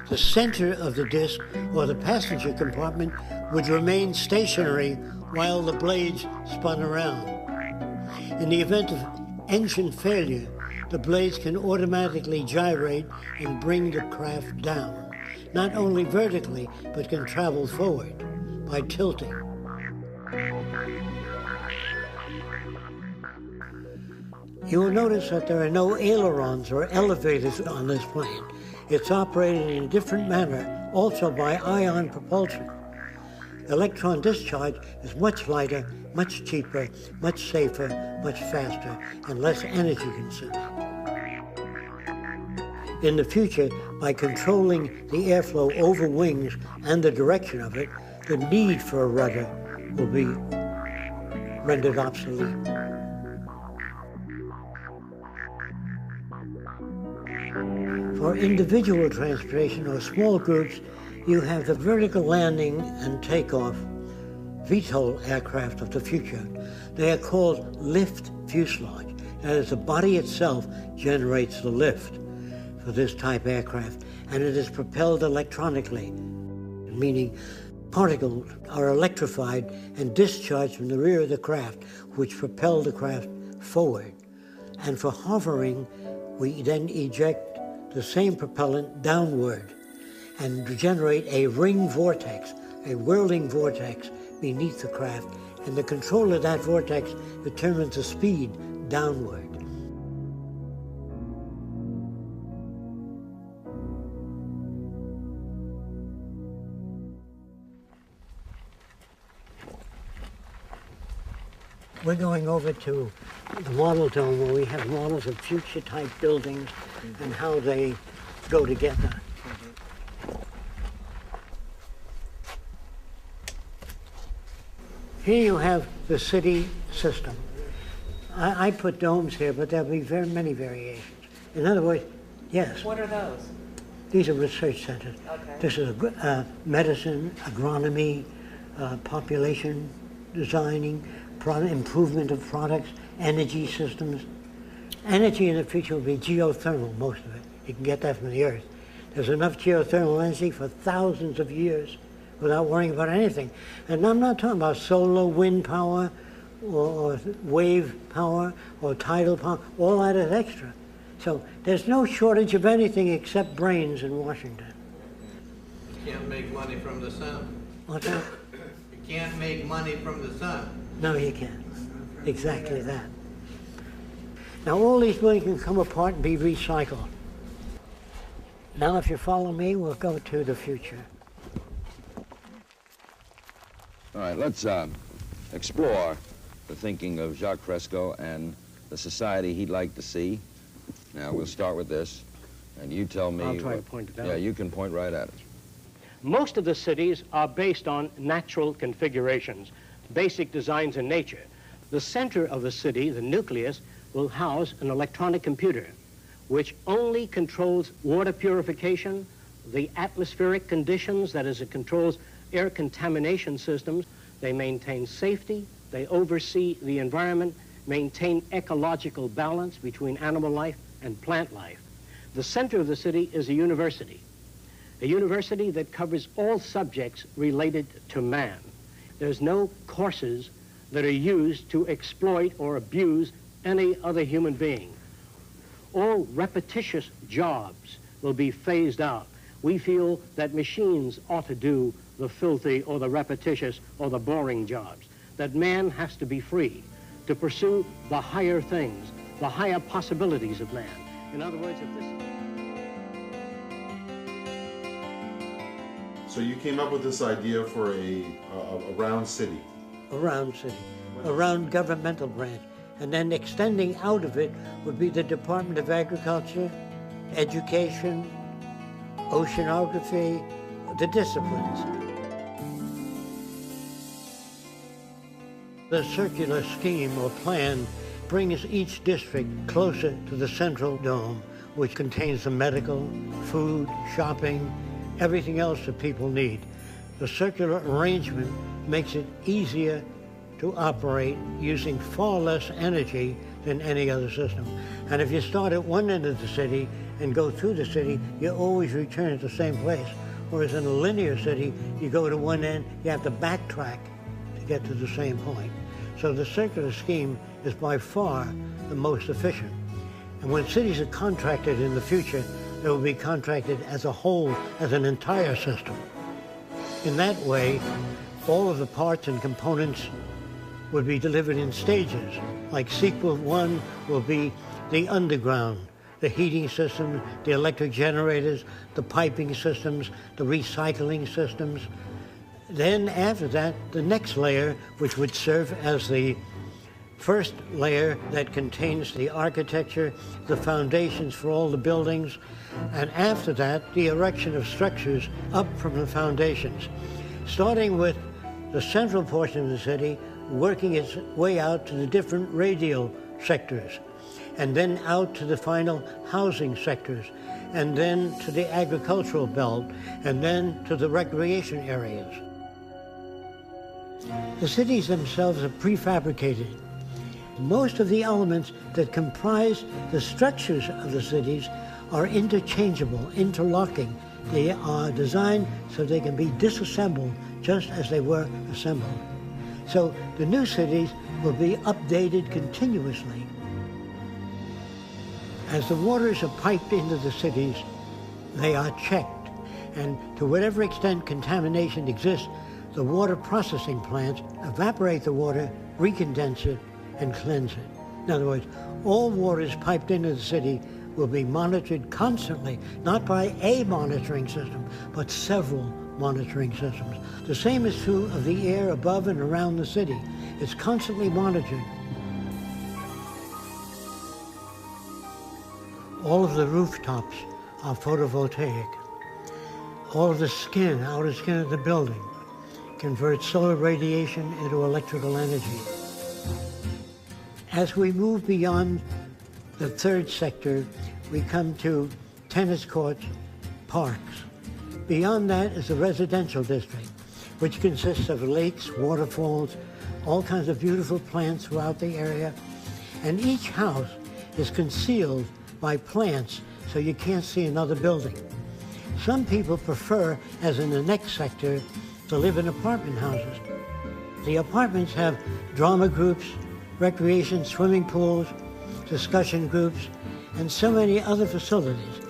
The center of the disc, or the passenger compartment, would remain stationary while the blades spun around. In the event of engine failure, the blades can automatically gyrate and bring the craft down, not only vertically, but can travel forward by tilting. You will notice that there are no ailerons or elevators on this plane. It's operated in a different manner, also by ion propulsion. Electron discharge is much lighter, much cheaper, much safer, much faster, and less energy consuming. In the future, by controlling the airflow over wings and the direction of it, the need for a rudder will be rendered obsolete. For individual transportation or small groups, you have the vertical landing and takeoff VTOL aircraft of the future. They are called lift fuselage. That is, the body itself generates the lift for this type aircraft, and it is propelled electronically, meaning particles are electrified and discharged from the rear of the craft, which propel the craft forward. And for hovering, we then eject the same propellant downward and generate a ring vortex, a whirling vortex beneath the craft, and the control of that vortex determines the speed downward. We're going over to the model dome where we have models of future type buildings and how they go together. Here you have the city system. I put domes here, but there'll be very many variations. In other words, yes. What are those? These are research centers. Okay. This is medicine, agronomy, population designing, improvement of products, energy systems. Energy in the future will be geothermal, most of it. You can get that from the earth. There's enough geothermal energy for thousands of years without worrying about anything. And I'm not talking about solar, wind power, or wave power, or tidal power. All that is extra. So there's no shortage of anything except brains in Washington. You can't make money from the sun. What's that? You can't make money from the sun. No, you can't. Exactly that. Now all these buildings can come apart and be recycled. Now if you follow me, we'll go to the future. All right, let's explore the thinking of Jacques Freskoa and the society he'd like to see. Now, we'll start with this, and you tell me... I'll try to point it out. Yeah, you can point right at it. Most of the cities are based on natural configurations, basic designs in nature. The center of the city, the nucleus, will house an electronic computer, which only controls water purification, the atmospheric conditions, that is, it controls air contamination systems. They maintain safety, they oversee the environment, maintain ecological balance between animal life and plant life. The center of the city is a university that covers all subjects related to man. There's no courses that are used to exploit or abuse any other human being. All repetitious jobs will be phased out. We feel that machines ought to do the filthy or the repetitious or the boring jobs, that man has to be free to pursue the higher things, the higher possibilities of man. In other words, if this... So you came up with this idea for a round city. A round city, a round governmental branch. And then extending out of it would be the Department of Agriculture, Education, Oceanography, the disciplines. The circular scheme or plan brings each district closer to the central dome, which contains the medical, food, shopping, everything else that people need. The circular arrangement makes it easier to operate using far less energy than any other system. And if you start at one end of the city and go through the city, you always return at the same place. Whereas in a linear city, you go to one end, you have to backtrack to get to the same point. So the circular scheme is by far the most efficient. And when cities are contracted in the future, they will be contracted as a whole, as an entire system. In that way, all of the parts and components would be delivered in stages. Like sequel 1 will be the underground, the heating system, the electric generators, the piping systems, the recycling systems. Then after that, the next layer, which would serve as the first layer that contains the architecture, the foundations for all the buildings, and after that, the erection of structures up from the foundations, starting with the central portion of the city, working its way out to the different radial sectors, and then out to the final housing sectors, and then to the agricultural belt, and then to the recreation areas. The cities themselves are prefabricated. Most of the elements that comprise the structures of the cities are interchangeable, interlocking. They are designed so they can be disassembled just as they were assembled. So the new cities will be updated continuously. As the waters are piped into the cities, they are checked. And to whatever extent contamination exists, the water processing plants evaporate the water, recondense it, and cleanse it. In other words, all waters piped into the city will be monitored constantly, not by a monitoring system, but several monitoring systems. The same is true of the air above and around the city. It's constantly monitored. All of the rooftops are photovoltaic. All of the outer skin of the building converts solar radiation into electrical energy. As we move beyond the third sector, we come to tennis courts, parks. Beyond that is the residential district, which consists of lakes, waterfalls, all kinds of beautiful plants throughout the area. And each house is concealed by plants so you can't see another building. Some people prefer, as in the next sector, to live in apartment houses. The apartments have drama groups, recreation swimming pools, discussion groups, and so many other facilities.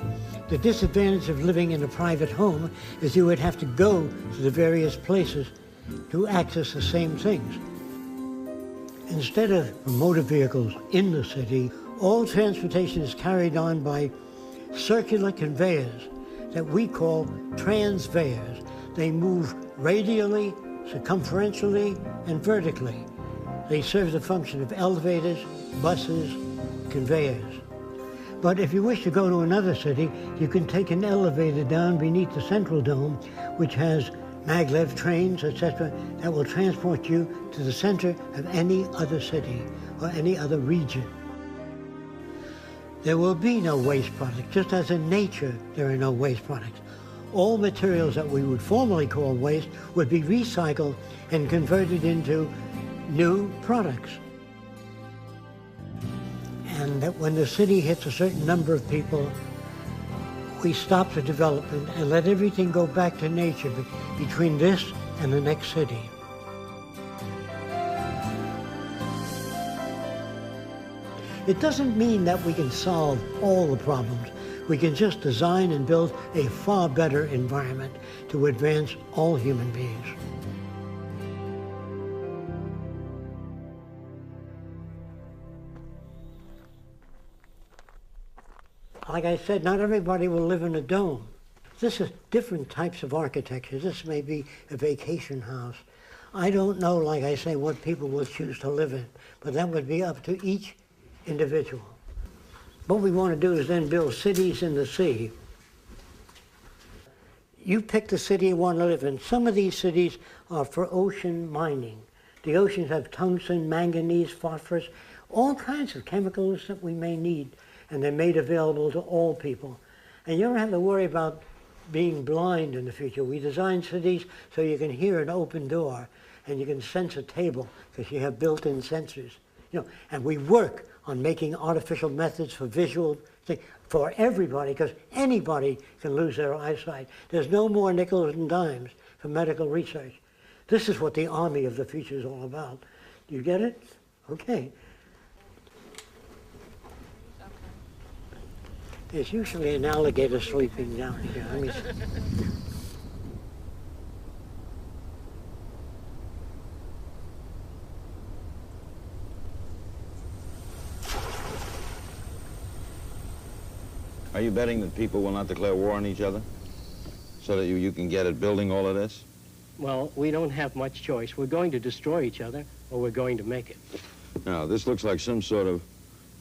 The disadvantage of living in a private home is you would have to go to the various places to access the same things. Instead of motor vehicles in the city, all transportation is carried on by circular conveyors that we call transveyors. They move radially, circumferentially, and vertically. They serve the function of elevators, buses, conveyors. But if you wish to go to another city, you can take an elevator down beneath the Central Dome, which has maglev trains, etc., that will transport you to the center of any other city or any other region. There will be no waste products, just as in nature there are no waste products. All materials that we would formerly call waste would be recycled and converted into new products. And that when the city hits a certain number of people, we stop the development and let everything go back to nature between this and the next city. It doesn't mean that we can solve all the problems. We can just design and build a far better environment to advance all human beings. Like I said, not everybody will live in a dome. This is different types of architecture. This may be a vacation house. I don't know, like I say, what people will choose to live in, but that would be up to each individual. What we want to do is then build cities in the sea. You pick the city you want to live in. Some of these cities are for ocean mining. The oceans have tungsten, manganese, phosphorus, all kinds of chemicals that we may need, and they're made available to all people. And you don't have to worry about being blind in the future. We design cities so you can hear an open door and you can sense a table because you have built-in sensors. And we work on making artificial methods for visual things for everybody, because anybody can lose their eyesight. There's no more nickels and dimes for medical research. This is what the army of the future is all about. Do you get it? Okay. There's usually an alligator sleeping down here. Let me see. Are you betting that people will not declare war on each other so that you can get at building all of this? Well, we don't have much choice. We're going to destroy each other, or we're going to make it. Now, this looks like some sort of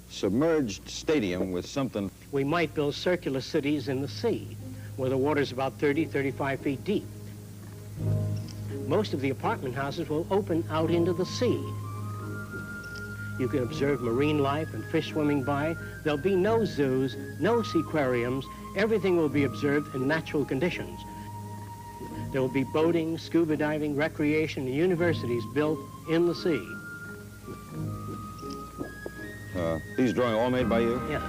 submerged stadium with something. We might build circular cities in the sea, where the water's about 30, 35 feet deep. Most of the apartment houses will open out into the sea. You can observe marine life and fish swimming by. There'll be no zoos, no seaquariums. Everything will be observed in natural conditions. There will be boating, scuba diving, recreation, and universities built in the sea. These drawings all made by you? Yes.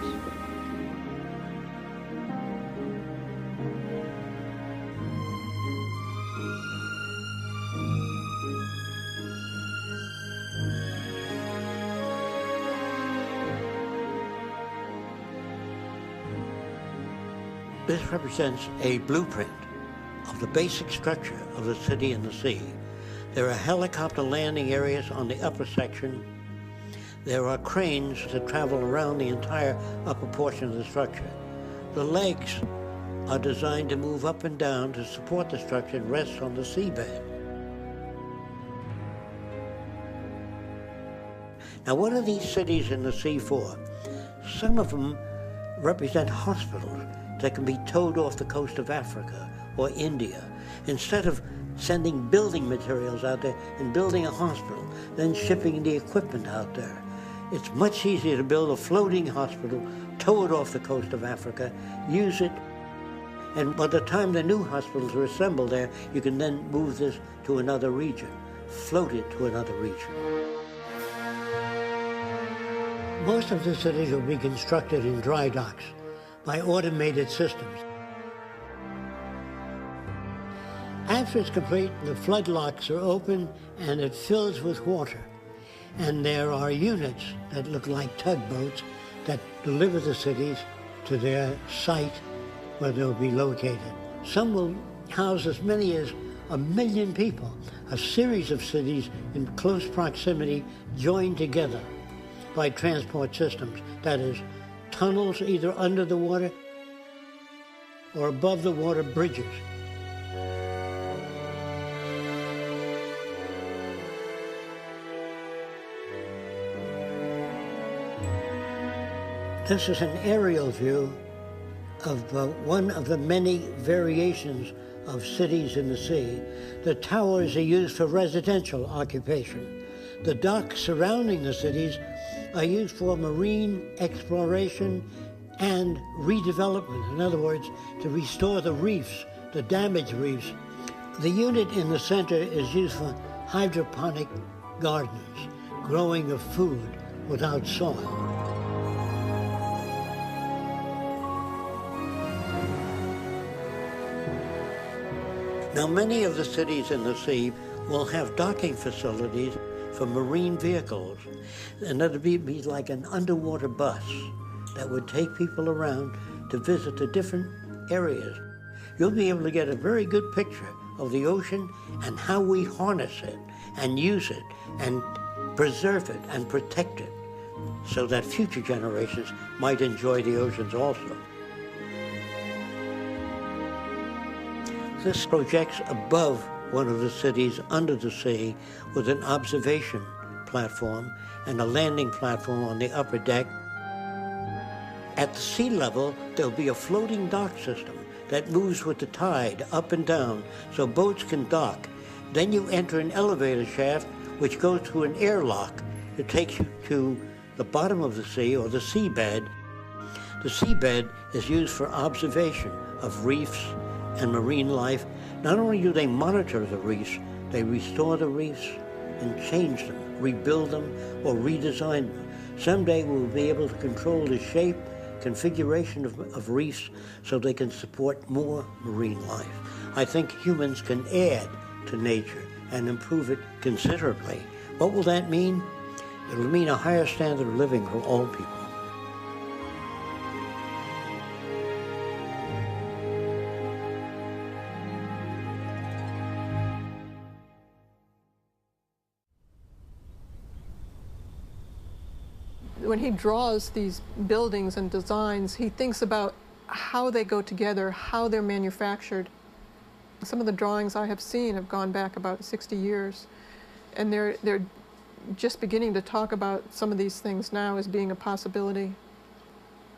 This represents a blueprint of the basic structure of the city and the sea. There are helicopter landing areas on the upper section. There are cranes that travel around the entire upper portion of the structure. The legs are designed to move up and down to support the structure and rest on the seabed. Now, what are these cities in the sea for? Some of them represent hospitals that can be towed off the coast of Africa or India. Instead of sending building materials out there and building a hospital, then shipping the equipment out there, it's much easier to build a floating hospital, tow it off the coast of Africa, use it, and by the time the new hospitals are assembled there, you can then move this to another region, float it to another region. Most of the cities will be constructed in dry docks by automated systems. After it's complete, the flood locks are open and it fills with water. And there are units that look like tugboats that deliver the cities to their site where they'll be located. Some will house as many as 1 million people, a series of cities in close proximity joined together by transport systems, that is, tunnels either under the water or above the water bridges. This is an aerial view of one of the many variations of cities in the sea. The towers are used for residential occupation. The docks surrounding the cities are used for marine exploration and redevelopment. In other words, to restore the reefs, the damaged reefs. The unit in the center is used for hydroponic gardens, growing of food without soil. Now, many of the cities in the sea will have docking facilities for marine vehicles, and that'd be like an underwater bus that would take people around to visit the different areas. You'll be able to get a very good picture of the ocean and how we harness it and use it and preserve it and protect it so that future generations might enjoy the oceans also. This projects above one of the cities under the sea with an observation platform and a landing platform on the upper deck. At the sea level, there'll be a floating dock system that moves with the tide up and down so boats can dock. Then you enter an elevator shaft which goes through an airlock. It takes you to the bottom of the sea or the seabed. The seabed is used for observation of reefs and marine life. Not only do they monitor the reefs, they restore the reefs and change them, rebuild them, or redesign them. Someday we'll be able to control the shape, configuration of reefs so they can support more marine life. I think humans can add to nature and improve it considerably. What will that mean? It'll mean a higher standard of living for all people. When he draws these buildings and designs, he thinks about how they go together, how they're manufactured. Some of the drawings I have seen have gone back about 60 years, and they're just beginning to talk about some of these things now as being a possibility.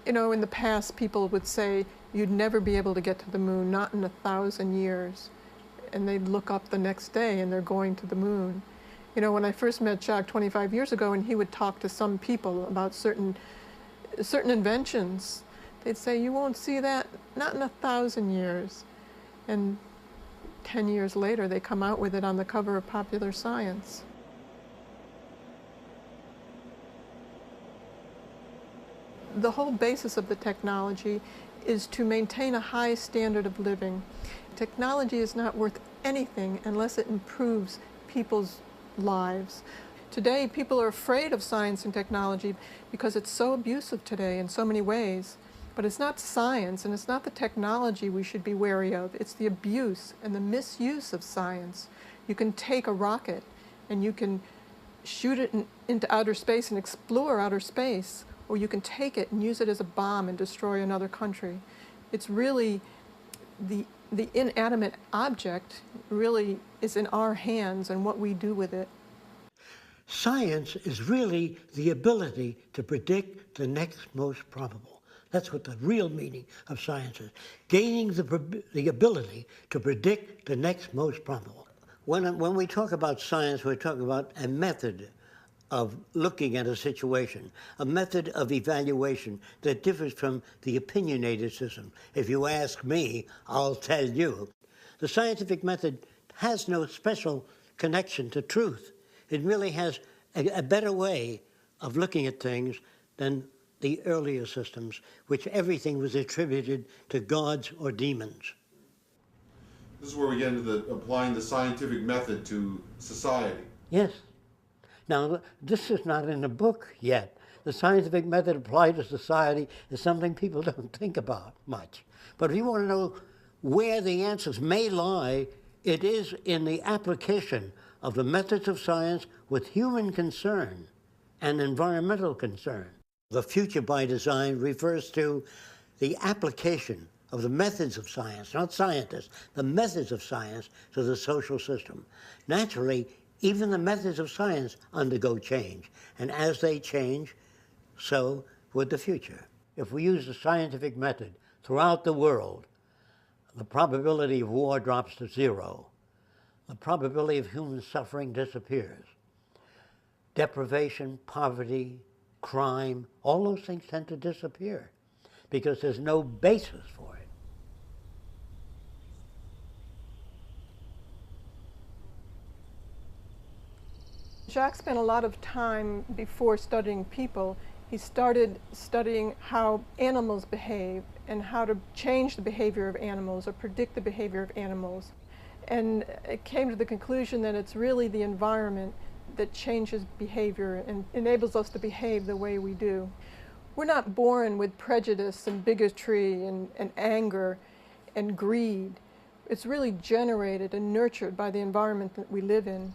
You know, in the past, people would say, you'd never be able to get to the moon, not in 1,000 years. And they'd look up the next day and they're going to the moon. You know, when I first met Jacques 25 years ago and he would talk to some people about certain inventions, they'd say, you won't see that, not in 1,000 years. And 10 years later, they come out with it on the cover of Popular Science. The whole basis of the technology is to maintain a high standard of living. Technology is not worth anything unless it improves people's lives. Today, people are afraid of science and technology because it's so abusive today in so many ways. But it's not science and it's not the technology we should be wary of. It's the abuse and the misuse of science. You can take a rocket and you can shoot it into outer space and explore outer space, or you can take it and use it as a bomb and destroy another country. It's really the inanimate object really is in our hands and what we do with it. Science is really the ability to predict the next most probable. That's what the real meaning of science is. Gaining the ability to predict the next most probable. When we talk about science, we're talking about a method of looking at a situation, a method of evaluation that differs from the opinionated system. If you ask me, I'll tell you. The scientific method has no special connection to truth. It really has a better way of looking at things than the earlier systems, which everything was attributed to gods or demons. This is where we get into applying the scientific method to society. Yes. Now, this is not in the book yet. The scientific method applied to society is something people don't think about much. But if you want to know where the answers may lie, it is in the application of the methods of science with human concern and environmental concern. The future by design refers to the application of the methods of science, not scientists, the methods of science to the social system. Naturally, even the methods of science undergo change, and as they change, so would the future. If we use the scientific method throughout the world, the probability of war drops to zero. The probability of human suffering disappears. Deprivation, poverty, crime, all those things tend to disappear because there's no basis for it. Jacques spent a lot of time before studying people. He started studying how animals behave and how to change the behavior of animals or predict the behavior of animals. And it came to the conclusion that it's really the environment that changes behavior and enables us to behave the way we do. We're not born with prejudice and bigotry and anger and greed. It's really generated and nurtured by the environment that we live in.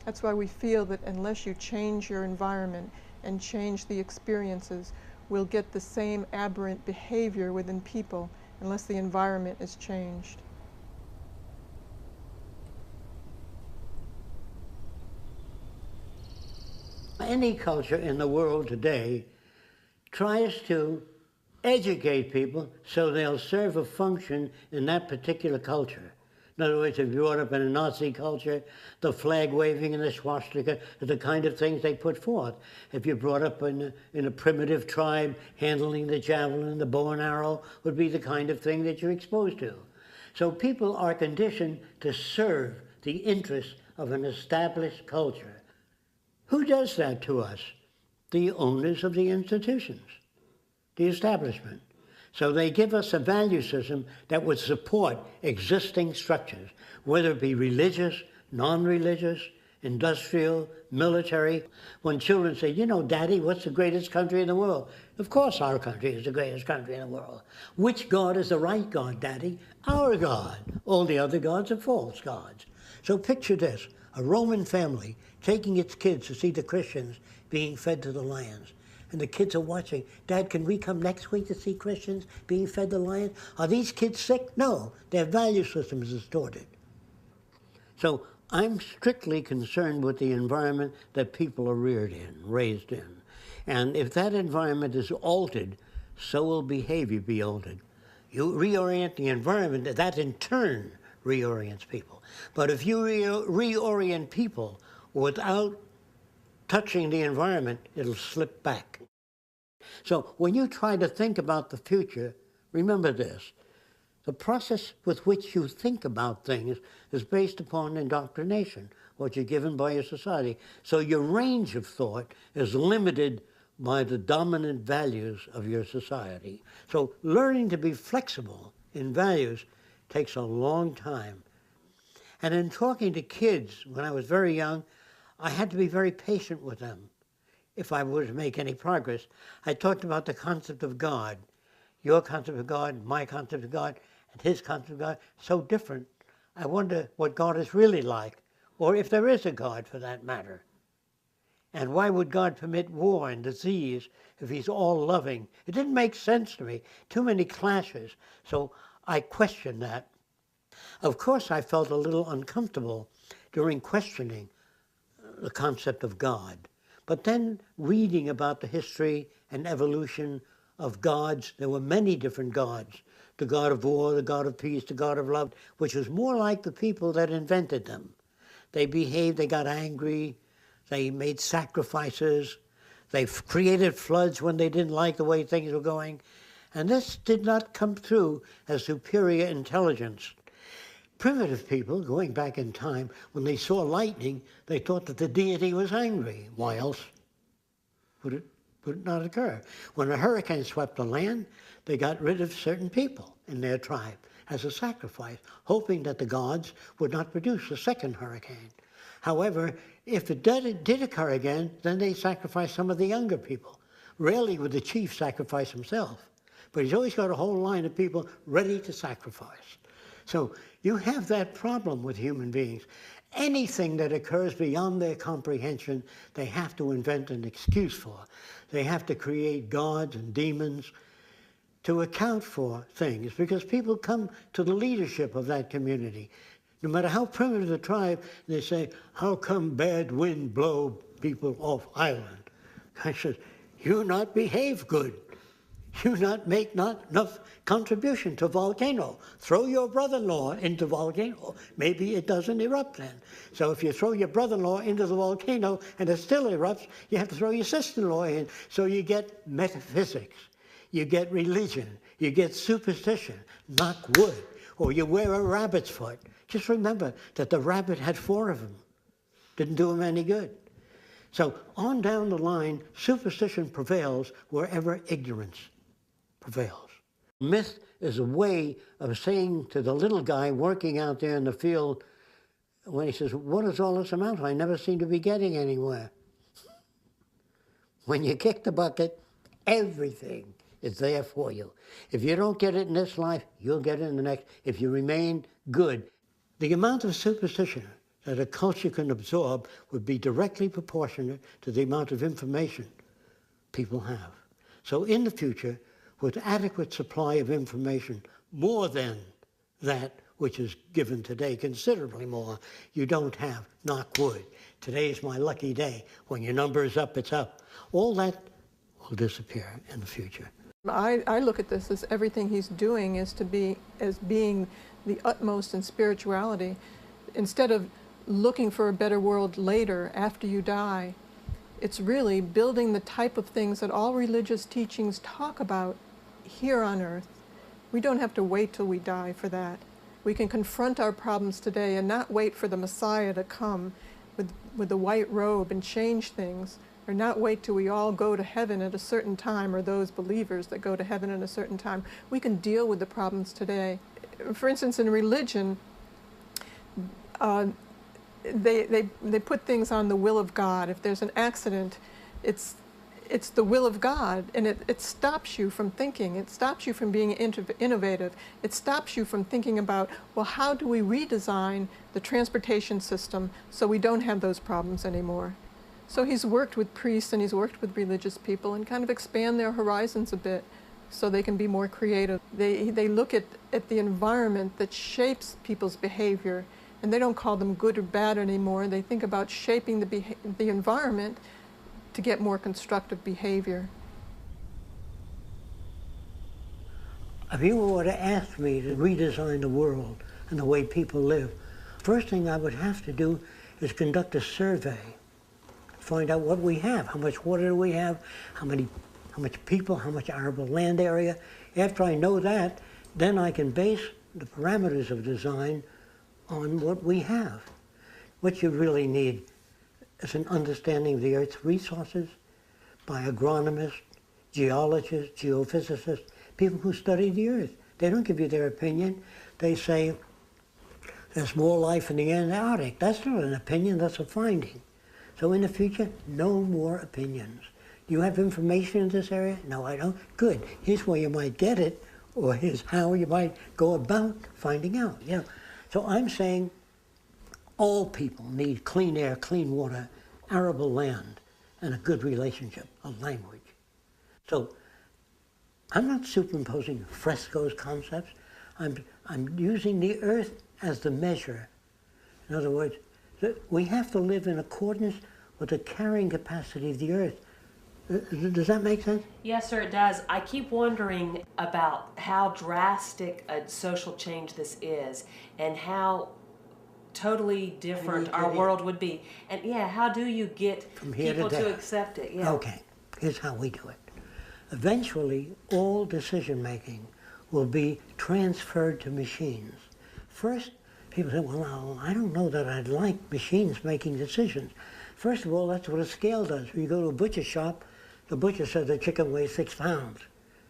That's why we feel that unless you change your environment and change the experiences, we'll get the same aberrant behavior within people unless the environment is changed. Any culture in the world today tries to educate people so they'll serve a function in that particular culture. In other words, if you're brought up in a Nazi culture, the flag waving and the swastika are the kind of things they put forth. If you're brought up in a primitive tribe, handling the javelin, the bow and arrow would be the kind of thing that you're exposed to. So people are conditioned to serve the interests of an established culture. Who does that to us? The owners of the institutions, the establishment. So they give us a value system that would support existing structures, whether it be religious, non-religious, industrial, military. When children say, you know, Daddy, what's the greatest country in the world? Of course our country is the greatest country in the world. Which God is the right God, Daddy? Our God. All the other gods are false gods. So picture this, a Roman family taking its kids to see the Christians being fed to the lions. and the kids are watching. Dad, can we come next week to see Christians being fed the lion? Are these kids sick? No, their value system is distorted. So I'm strictly concerned with the environment that people are reared in, raised in. And if that environment is altered, so will behavior be altered. You reorient the environment, that in turn reorients people. But if you reorient people without touching the environment, it'll slip back. So when you try to think about the future, remember this. The process with which you think about things is based upon indoctrination, what you're given by your society. So your range of thought is limited by the dominant values of your society. So learning to be flexible in values takes a long time. And in talking to kids when I was very young, I had to be very patient with them if I were to make any progress. I talked about the concept of God. Your concept of God, my concept of God, and his concept of God, so different. I wonder what God is really like, or if there is a God for that matter. And why would God permit war and disease if he's all-loving? It didn't make sense to me. Too many clashes. So I questioned that. Of course, I felt a little uncomfortable during questioning the concept of God. But then reading about the history and evolution of gods, there were many different gods. The god of war, the god of peace, the god of love, which was more like the people that invented them. They behaved, they got angry, they made sacrifices, they created floods when they didn't like the way things were going. And this did not come through as superior intelligence. Primitive people, going back in time, when they saw lightning, they thought that the deity was angry. Why else would it not occur? When a hurricane swept the land, they got rid of certain people in their tribe as a sacrifice, hoping that the gods would not produce a second hurricane. However, if it did occur again, then they sacrificed some of the younger people. Rarely would the chief sacrifice himself, but he's always got a whole line of people ready to sacrifice. So you have that problem with human beings. Anything that occurs beyond their comprehension, they have to invent an excuse for. They have to create gods and demons to account for things, because people come to the leadership of that community. No matter how primitive the tribe, they say, how come bad wind blow people off island? I said, you not behave good. You not make not enough contribution to volcano. Throw your brother-in-law into volcano. Maybe it doesn't erupt then. So if you throw your brother-in-law into the volcano and it still erupts, you have to throw your sister-in-law in. So you get metaphysics, you get religion, you get superstition, knock wood, or you wear a rabbit's foot. Just remember that the rabbit had 4 of them. Didn't do him any good. So on down the line, superstition prevails wherever ignorance prevails. Myth is a way of saying to the little guy working out there in the field, when he says, what does all this amount to? I never seem to be getting anywhere. When you kick the bucket, everything is there for you. If you don't get it in this life, you'll get it in the next, if you remain good. The amount of superstition that a culture can absorb would be directly proportionate to the amount of information people have. So in the future, with adequate supply of information, more than that which is given today, considerably more, you don't have, knock wood. Today is my lucky day. When your number is up, it's up. All that will disappear in the future. I look at this as everything he's doing is to be as being the utmost in spirituality. Instead of looking for a better world later, after you die, it's really building the type of things that all religious teachings talk about here on earth. We don't have to wait till we die for that. We can confront our problems today and not wait for the Messiah to come with the white robe and change things, or not wait till we all go to heaven at a certain time, or those believers that go to heaven at a certain time. We can deal with the problems today. For instance, in religion, they put things on the will of God. If there's an accident, it's the will of God, and it stops you from thinking. It stops you from being innovative. It stops you from thinking about, well, how do we redesign the transportation system so we don't have those problems anymore? So he's worked with priests and he's worked with religious people and kind of expand their horizons a bit so they can be more creative. They look at the environment that shapes people's behavior, and they don't call them good or bad anymore. They think about shaping the environment to get more constructive behavior. If you were to ask me to redesign the world and the way people live, first thing I would have to do is conduct a survey, find out what we have, how much water do we have, how much people, how much arable land area. After I know that, then I can base the parameters of design on what we have. What you really need is an understanding of the Earth's resources by agronomists, geologists, geophysicists, people who study the Earth. They don't give you their opinion. They say there's more life in the Antarctic. That's not an opinion, that's a finding. So in the future, no more opinions. Do you have information in this area? No, I don't. Good. Here's where you might get it, or here's how you might go about finding out. You know. So I'm saying all people need clean air, clean water, arable land, and a good relationship, a language. So I'm not superimposing Fresko's concepts. I'm using the Earth as the measure. In other words, we have to live in accordance with the carrying capacity of the Earth. Does that make sense? Yes, sir, it does. I keep wondering about how drastic a social change this is and how totally different our world would be. And yeah, how do you get people to accept it? Yeah. Okay, here's how we do it. Eventually, all decision-making will be transferred to machines. First, people say, well, I don't know that I'd like machines making decisions. First of all, that's what a scale does. When you go to a butcher shop, the butcher says the chicken weighs 6 pounds.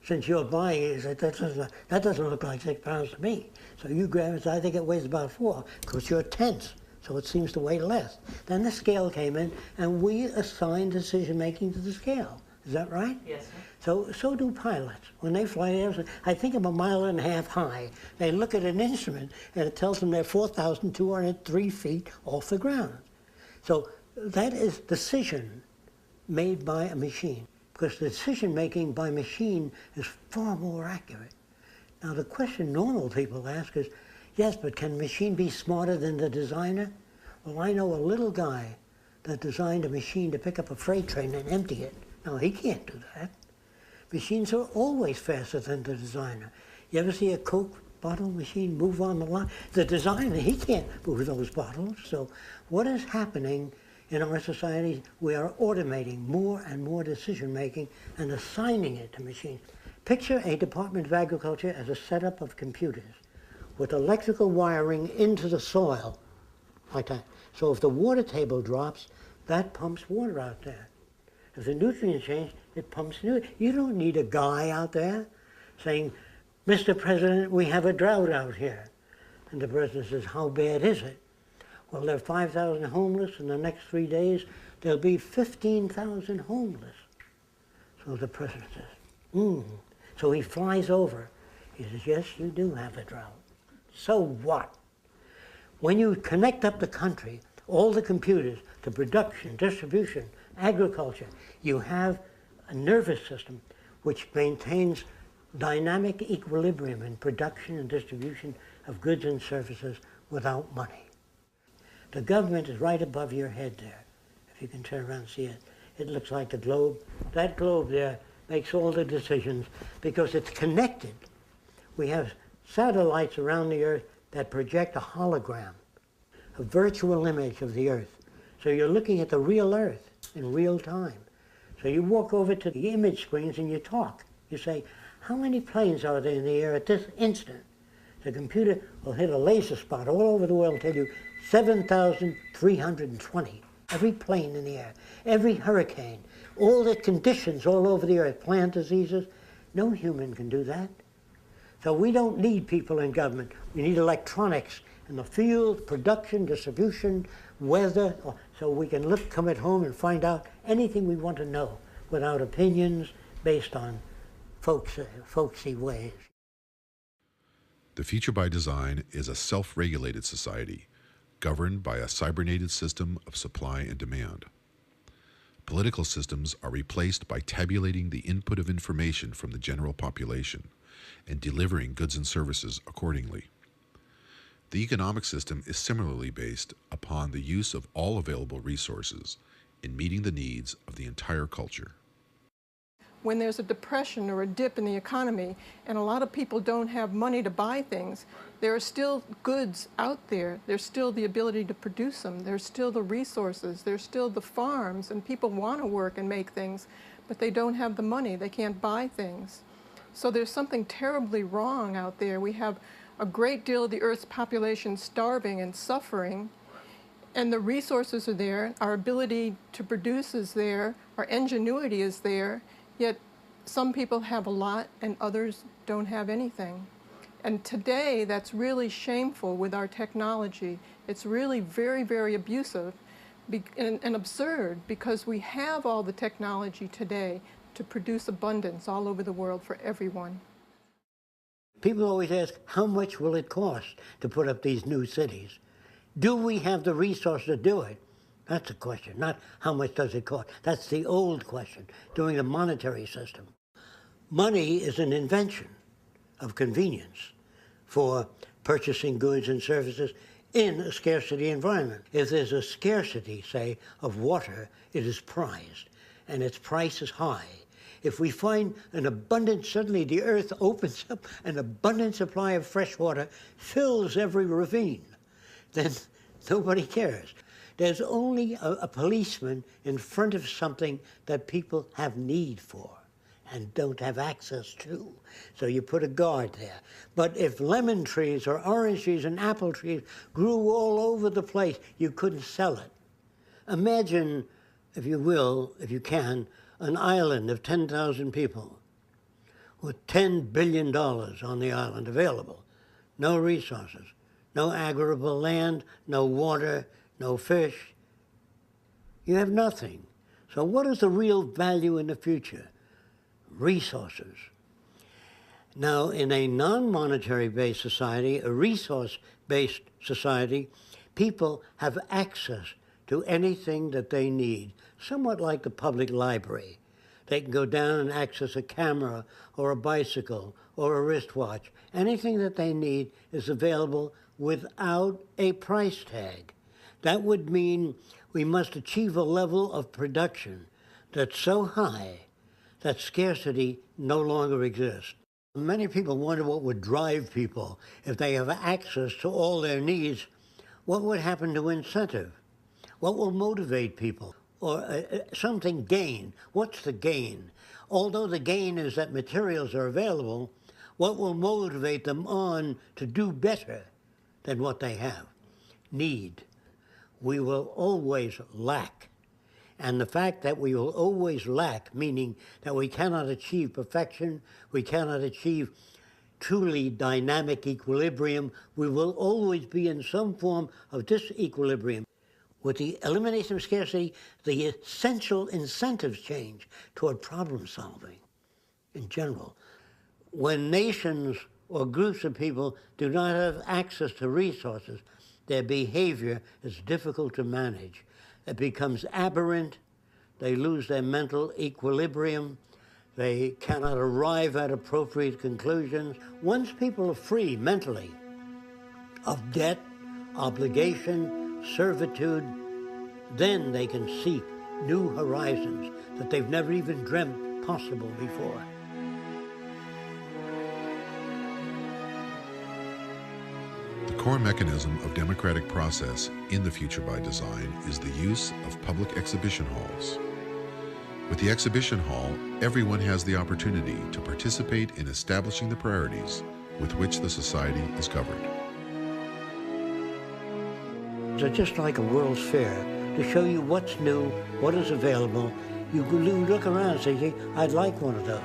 Since you're buying it, you say, that doesn't look like 6 pounds to me. So you grab it, I think it weighs about 4, because you're tense, so it seems to weigh less. Then the scale came in, and we assigned decision-making to the scale. Is that right? Yes, sir. So do pilots. When they fly, I think I'm 1.5 miles high. They look at an instrument, and it tells them they're 4,203 feet off the ground. So that is decision made by a machine, because the decision-making by machine is far more accurate. Now, the question normal people ask is, yes, but can a machine be smarter than the designer? Well, I know a little guy that designed a machine to pick up a freight train and empty it. No, he can't do that. Machines are always faster than the designer. You ever see a Coke bottle machine move on the line? The designer, he can't move those bottles. So what is happening in our society? We are automating more and more decision-making and assigning it to machines. Picture a Department of Agriculture as a setup of computers with electrical wiring into the soil, like that. So if the water table drops, that pumps water out there. If the nutrients change, it pumps nutrients. You don't need a guy out there saying, Mr. President, we have a drought out here. And the president says, how bad is it? Well, there are 5,000 homeless. In the next 3 days, there'll be 15,000 homeless. So the president says, So he flies over. He says, yes, you do have a drought. So what? When you connect up the country, all the computers, to production, distribution, agriculture, you have a nervous system which maintains dynamic equilibrium in production and distribution of goods and services without money. The government is right above your head there. If you can turn around and see it, it looks like the globe. That globe there makes all the decisions because it's connected. We have satellites around the Earth that project a hologram, a virtual image of the Earth. So you're looking at the real Earth in real time. So you walk over to the image screens and you talk. You say, how many planes are there in the air at this instant? The computer will hit a laser spot all over the world and tell you 7,320. Every plane in the air, every hurricane, all the conditions all over the Earth, plant diseases. No human can do that. So we don't need people in government. We need electronics in the field, production, distribution, weather, so we can come at home and find out anything we want to know without opinions based on folksy ways. The Future by Design is a self-regulated society governed by a cybernated system of supply and demand. Political systems are replaced by tabulating the input of information from the general population and delivering goods and services accordingly. The economic system is similarly based upon the use of all available resources in meeting the needs of the entire culture. When there's a depression or a dip in the economy and a lot of people don't have money to buy things, there are still goods out there. There's still the ability to produce them. There's still the resources. There's still the farms, and people want to work and make things, but they don't have the money. They can't buy things. So there's something terribly wrong out there. We have a great deal of the Earth's population starving and suffering, and the resources are there. Our ability to produce is there. Our ingenuity is there. Yet some people have a lot and others don't have anything. And today that's really shameful with our technology. It's really very, very abusive and absurd, because we have all the technology today to produce abundance all over the world for everyone. People always ask, how much will it cost to put up these new cities? Do we have the resources to do it? That's the question, not how much does it cost. That's the old question, doing the monetary system. Money is an invention of convenience for purchasing goods and services in a scarcity environment. If there's a scarcity, say, of water, it is prized, and its price is high. If we find an abundant, suddenly the earth opens up, an abundant supply of fresh water fills every ravine, then nobody cares. There's only a policeman in front of something that people have need for and don't have access to. So you put a guard there. But if lemon trees or orange trees and apple trees grew all over the place, you couldn't sell it. Imagine, if you will, if you can, an island of 10,000 people with $10 billion on the island available. No resources, no arable land, no water, no fish. You have nothing. So what is the real value in the future? Resources. Now, in a non-monetary based society, a resource-based society, people have access to anything that they need, somewhat like the public library. They can go down and access a camera or a bicycle or a wristwatch. Anything that they need is available without a price tag. That would mean we must achieve a level of production that's so high that scarcity no longer exists. Many people wonder what would drive people if they have access to all their needs. What would happen to incentive? What will motivate people? Or something gain. What's the gain? Although the gain is that materials are available, what will motivate them on to do better than what they have? Need. We will always lack. And the fact that we will always lack, meaning that we cannot achieve perfection, we cannot achieve truly dynamic equilibrium, we will always be in some form of disequilibrium. With the elimination of scarcity, the essential incentives change toward problem solving in general. When nations or groups of people do not have access to resources, their behavior is difficult to manage. It becomes aberrant, they lose their mental equilibrium, they cannot arrive at appropriate conclusions. Once people are free mentally of debt, obligation, servitude, then they can seek new horizons that they've never even dreamt possible before. The core mechanism of democratic process in the future by design is the use of public exhibition halls. With the exhibition hall, everyone has the opportunity to participate in establishing the priorities with which the society is covered. So just like a World's Fair, to show you what's new, what is available, you look around and say, I'd like one of those,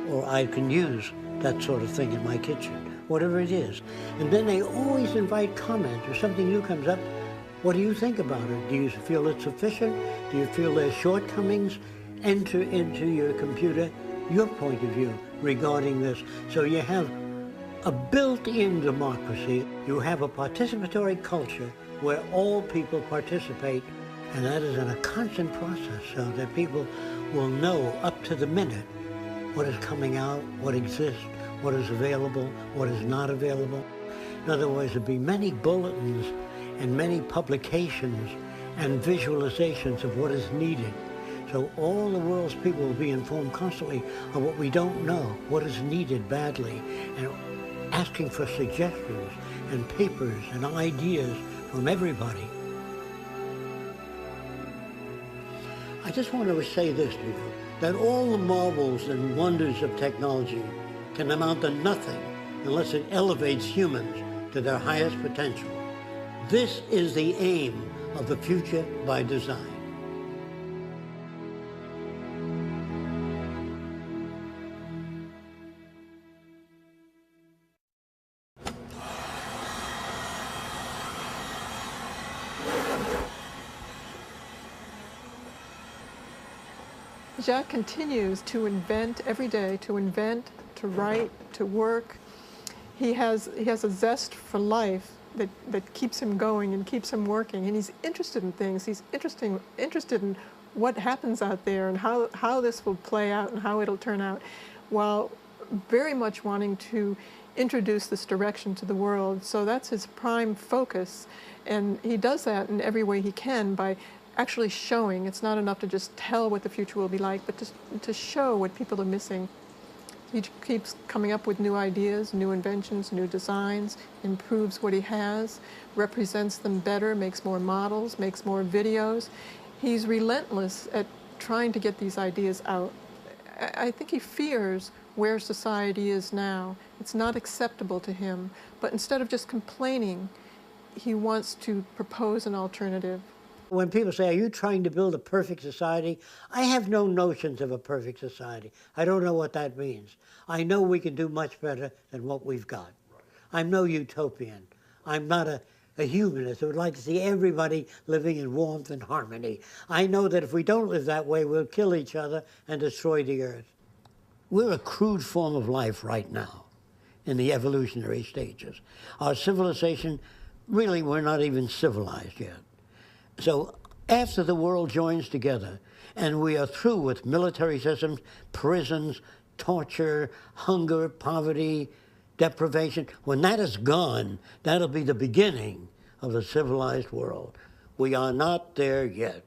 or I can use that sort of thing in my kitchen, whatever it is. And then they always invite comment, or something new comes up. What do you think about it? Do you feel it's sufficient? Do you feel there's shortcomings? Enter into your computer your point of view regarding this. So you have a built-in democracy. You have a participatory culture where all people participate, And that is in a constant process so that people will know up to the minute what is coming out, what exists, what is available, what is not available. In other words, there'll be many bulletins and many publications and visualizations of what is needed. So all the world's people will be informed constantly of what we don't know, what is needed badly, and asking for suggestions and papers and ideas from everybody. I just want to say this to you, that all the marvels and wonders of technology can amount to nothing unless it elevates humans to their highest potential. This is the aim of the future by design. Jacques continues to invent every day, to invent, to write, to work. He has a zest for life that keeps him going and keeps him working, and he's interested in things. He's interested in what happens out there and how this will play out and how it'll turn out, while very much wanting to introduce this direction to the world. So that's his prime focus, and he does that in every way he can by actually showing. It's not enough to just tell what the future will be like, but to show what people are missing. He keeps coming up with new ideas, new inventions, new designs, improves what he has, represents them better, makes more models, makes more videos. He's relentless at trying to get these ideas out. I think he fears where society is now. It's not acceptable to him, but instead of just complaining, he wants to propose an alternative. When people say, are you trying to build a perfect society? I have no notions of a perfect society. I don't know what that means. I know we can do much better than what we've got. I'm no utopian. I'm not a humanist who would like to see everybody living in warmth and harmony. I know that if we don't live that way, we'll kill each other and destroy the earth. We're a crude form of life right now in the evolutionary stages. Our civilization, really, we're not even civilized yet. So after the world joins together and we are through with military systems, prisons, torture, hunger, poverty, deprivation, when that is gone, that'll be the beginning of the civilized world. We are not there yet.